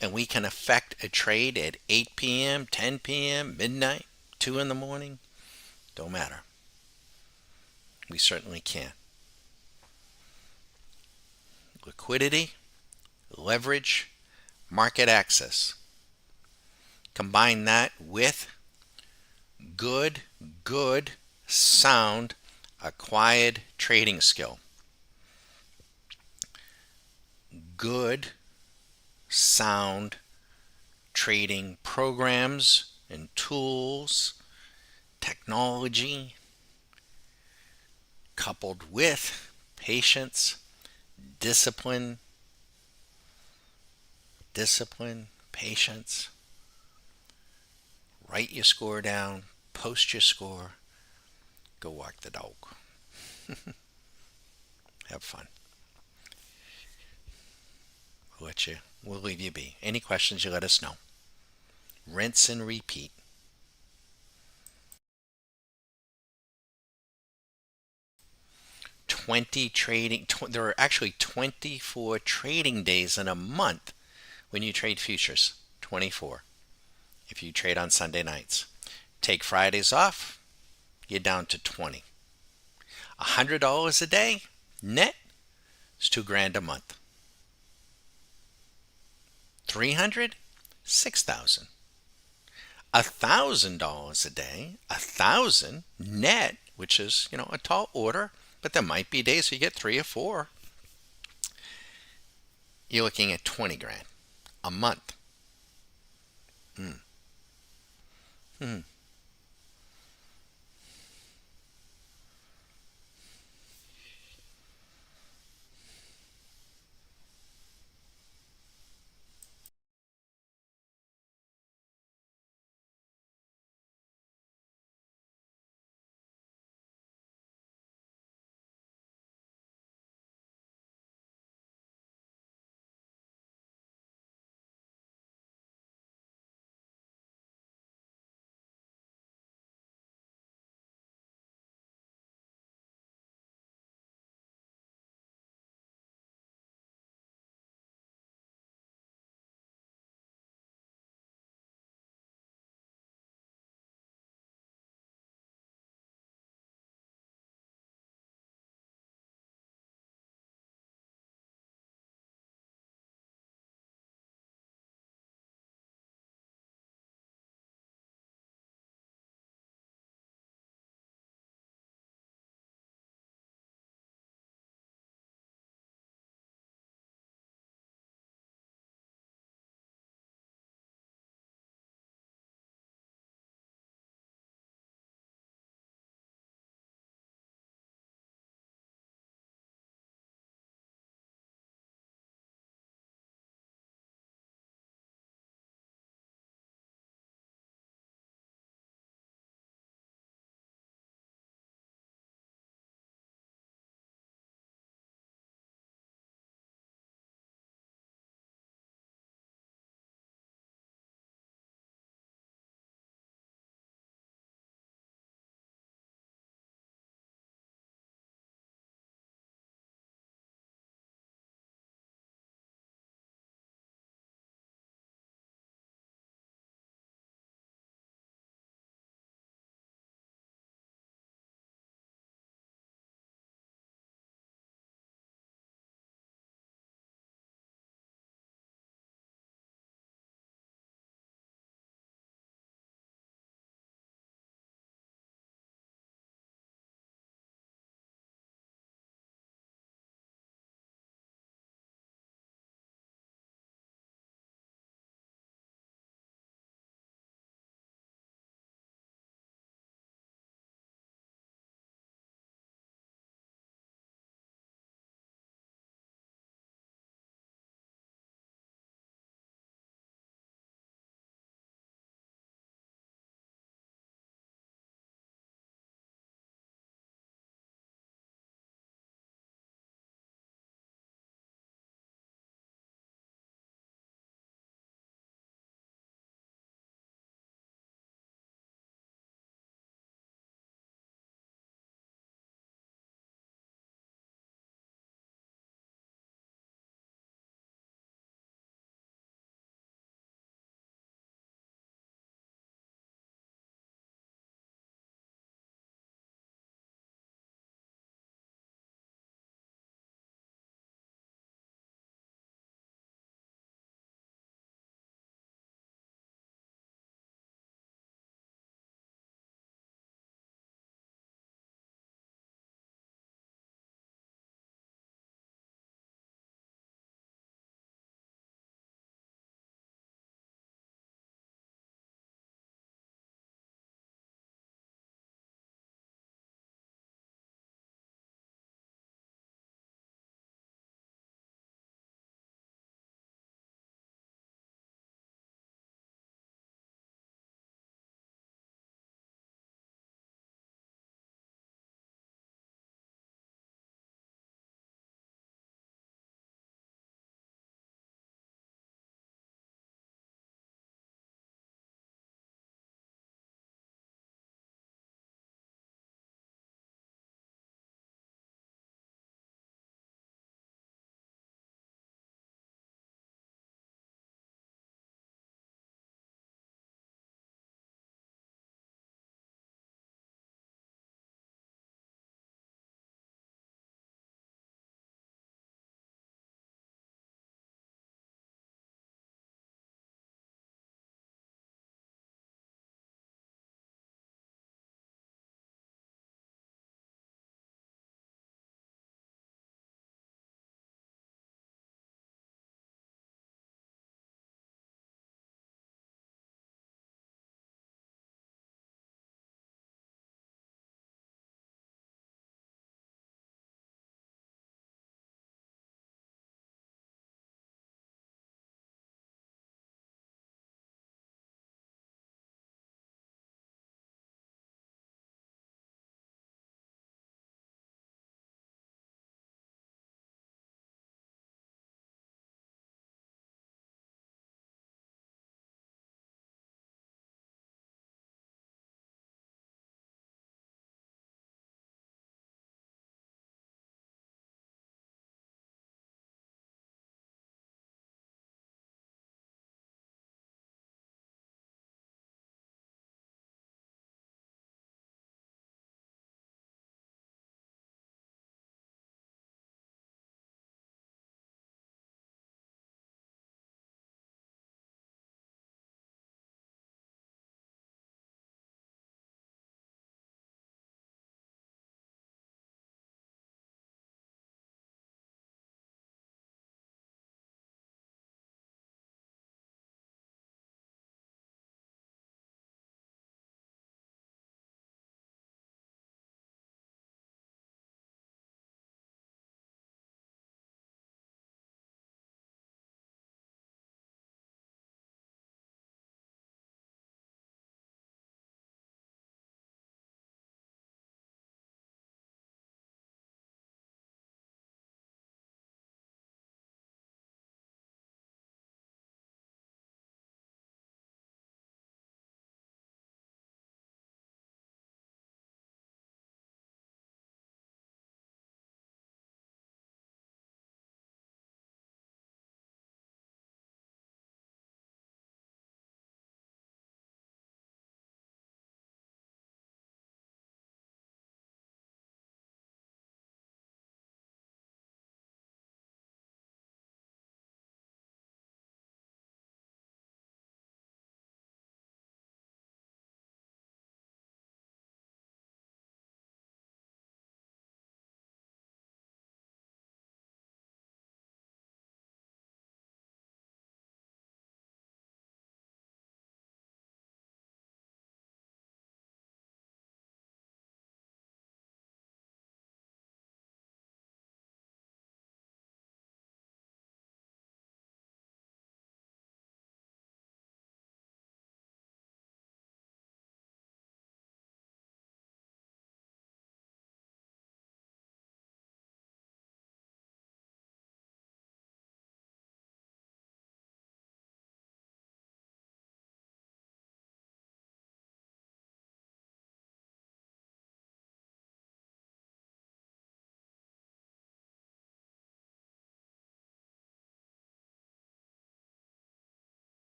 And we can effect a trade at 8 p.m., 10 p.m., midnight, 2 in the morning. Don't matter. We certainly can. Liquidity, leverage, market access. Combine that with good, sound, acquired trading skill. Good, sound trading programs and tools, technology, coupled with patience, discipline, patience. Write your score down, post your score, go walk the dog. Have fun. We'll leave you be. Any questions, you let us know. Rinse and repeat. There are actually 24 trading days in a month when you trade futures. 24. If you trade on Sunday nights. Take Fridays off, you're down to 20. $100 a day net is $2,000 a month. 300, 6,000. $1,000 a day, 1,000 net, which is a tall order, but there might be days you get 3 or 4. You're looking at 20 grand a month.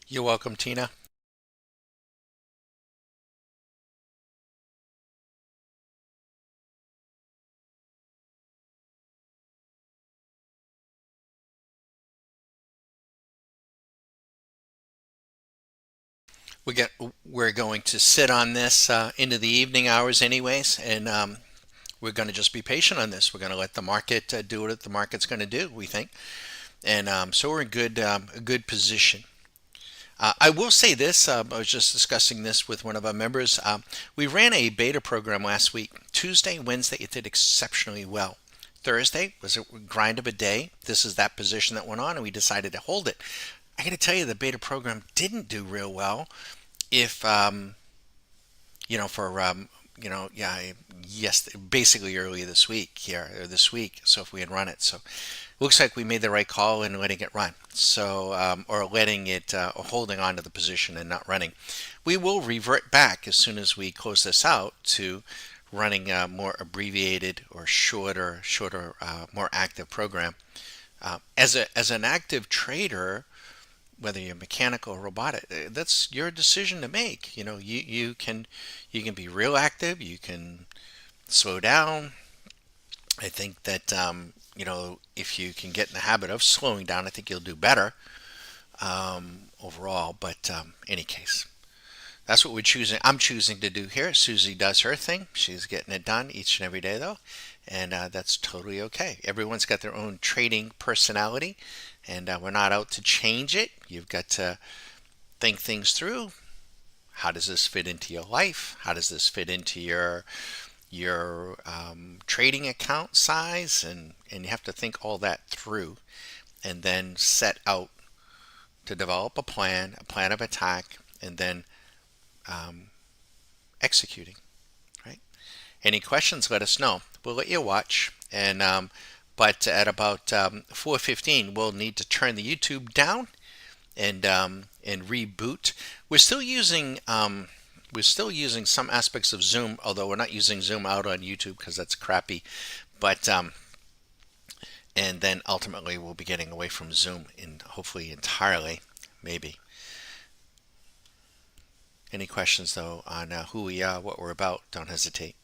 You're welcome, Tina. We get we're going to sit on this into the evening hours, anyways, and we're going to just be patient on this. We're going to let the market do what the market's going to do. We think, and so we're in a good position. I will say this. I was just discussing this with one of our members. We ran a beta program last week. Tuesday, Wednesday, it did exceptionally well. Thursday was a grind of a day. This is that position that went on, and we decided to hold it. I got to tell you, the beta program didn't do real well. If for yeah, yes, basically early this week here or this week. So if we had run it, so looks like we made the right call in letting it run. So or letting it or holding on to the position and not running. We will revert back as soon as we close this out to running a more abbreviated or shorter, more active program. As an active trader, whether you're mechanical or robotic, that's your decision to make. You can be real active, you can slow down. I think that if you can get in the habit of slowing down, I think you'll do better overall. But any case, that's what we're choosing. I'm choosing to do here. Susie does her thing. She's getting it done each and every day, though, and that's totally okay. Everyone's got their own trading personality, and we're not out to change it. You've got to think things through. How does this fit into your life? How does this fit into your trading account size? And you have to think all that through, and then set out to develop a plan of attack, and then um, executing. Right? Any questions? Let us know. We'll let you watch, but at about 4:15, we'll need to turn the YouTube down and reboot. We're still using some aspects of Zoom, although we're not using Zoom out on YouTube because that's crappy. But and then ultimately we'll be getting away from Zoom and hopefully entirely, maybe. Any questions though on who we are, what we're about? Don't hesitate.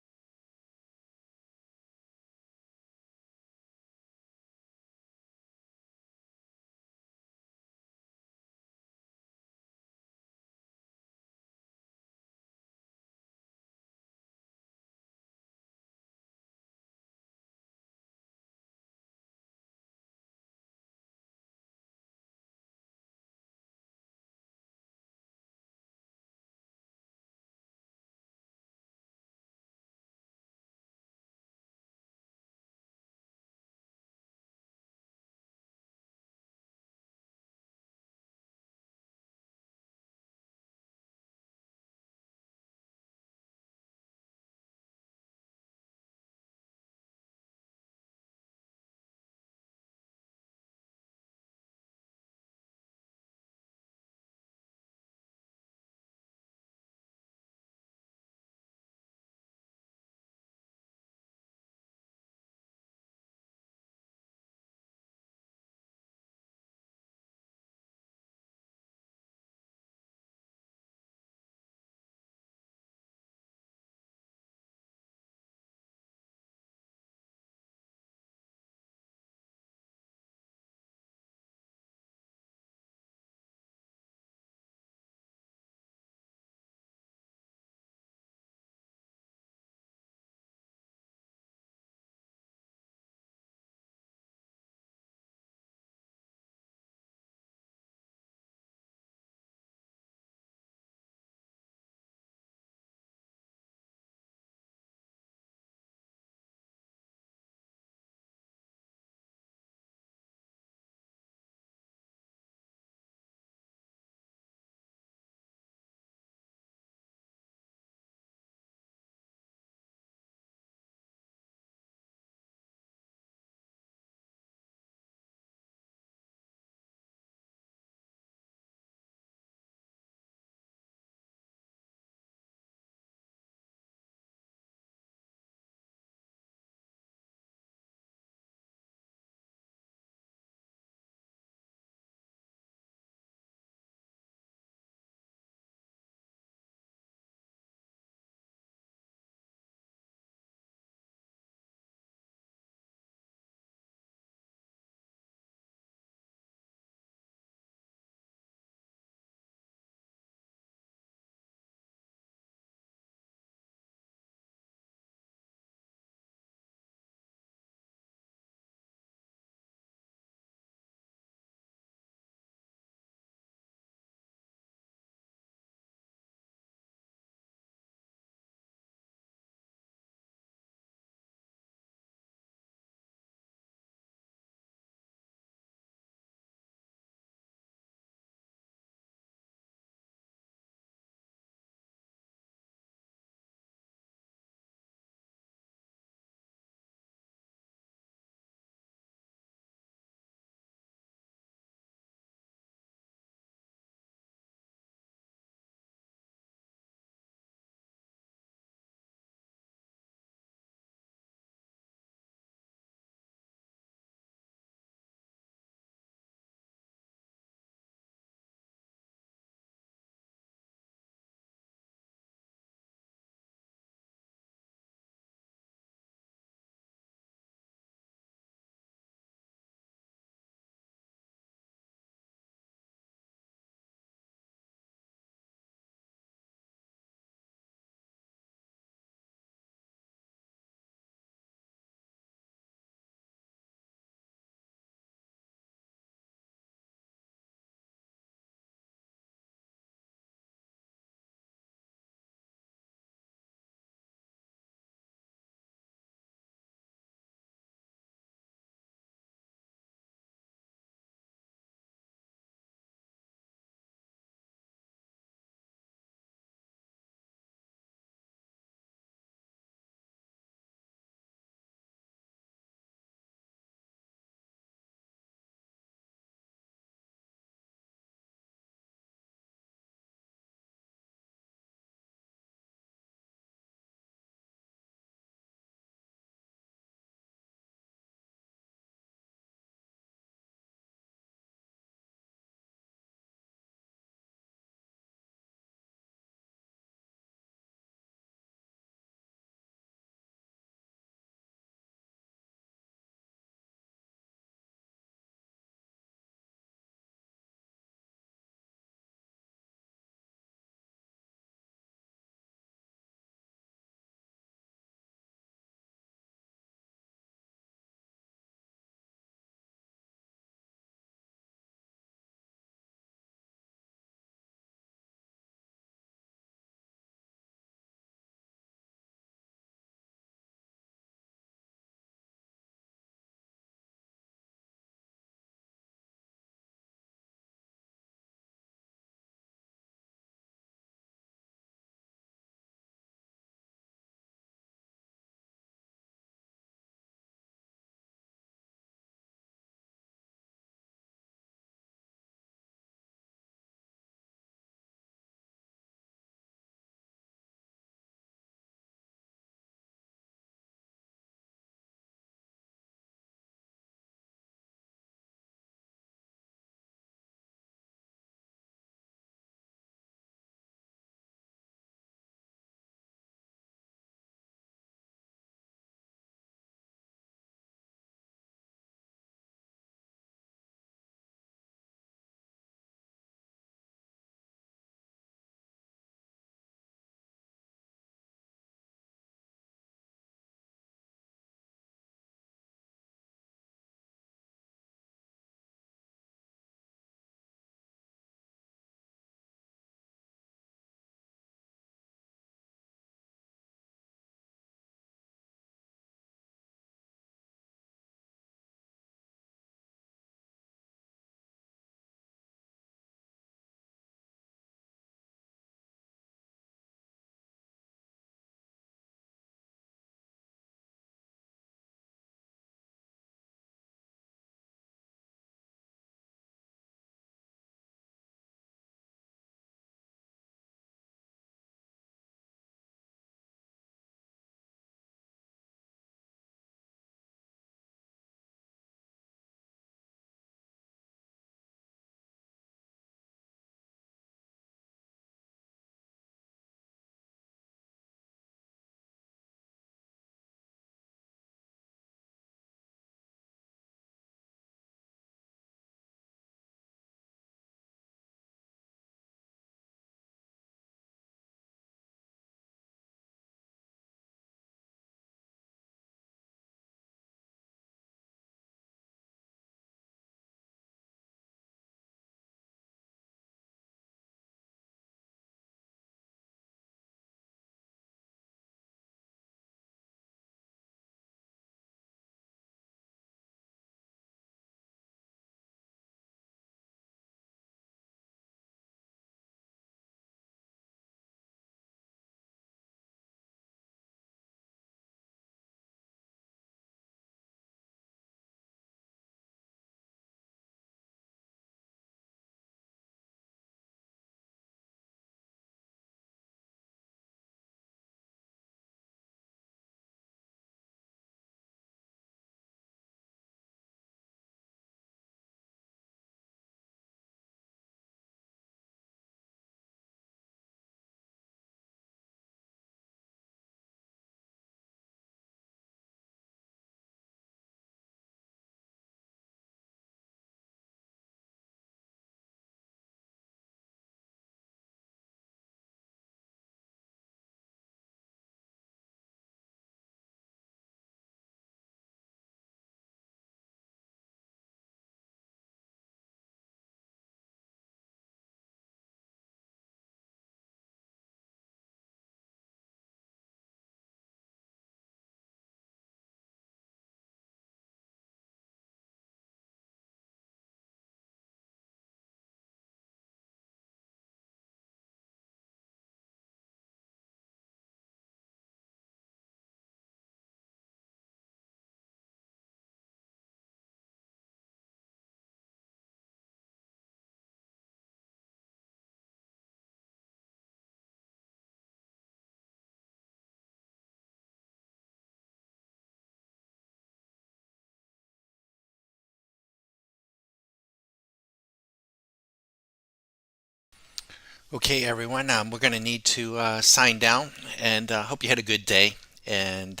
Okay, everyone, we're going to need to sign down, and hope you had a good day. And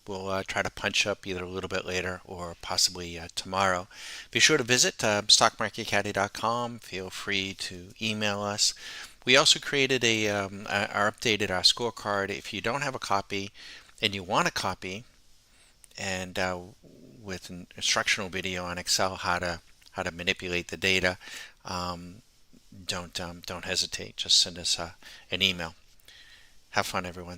we'll try to punch up either a little bit later or possibly tomorrow. Be sure to visit stockmarketcaddy.com. Feel free to email us. We also created our updated our scorecard. If you don't have a copy and you want a copy, and with an instructional video on Excel how to manipulate the data, um, don't hesitate. Just send us an email. Have fun, everyone.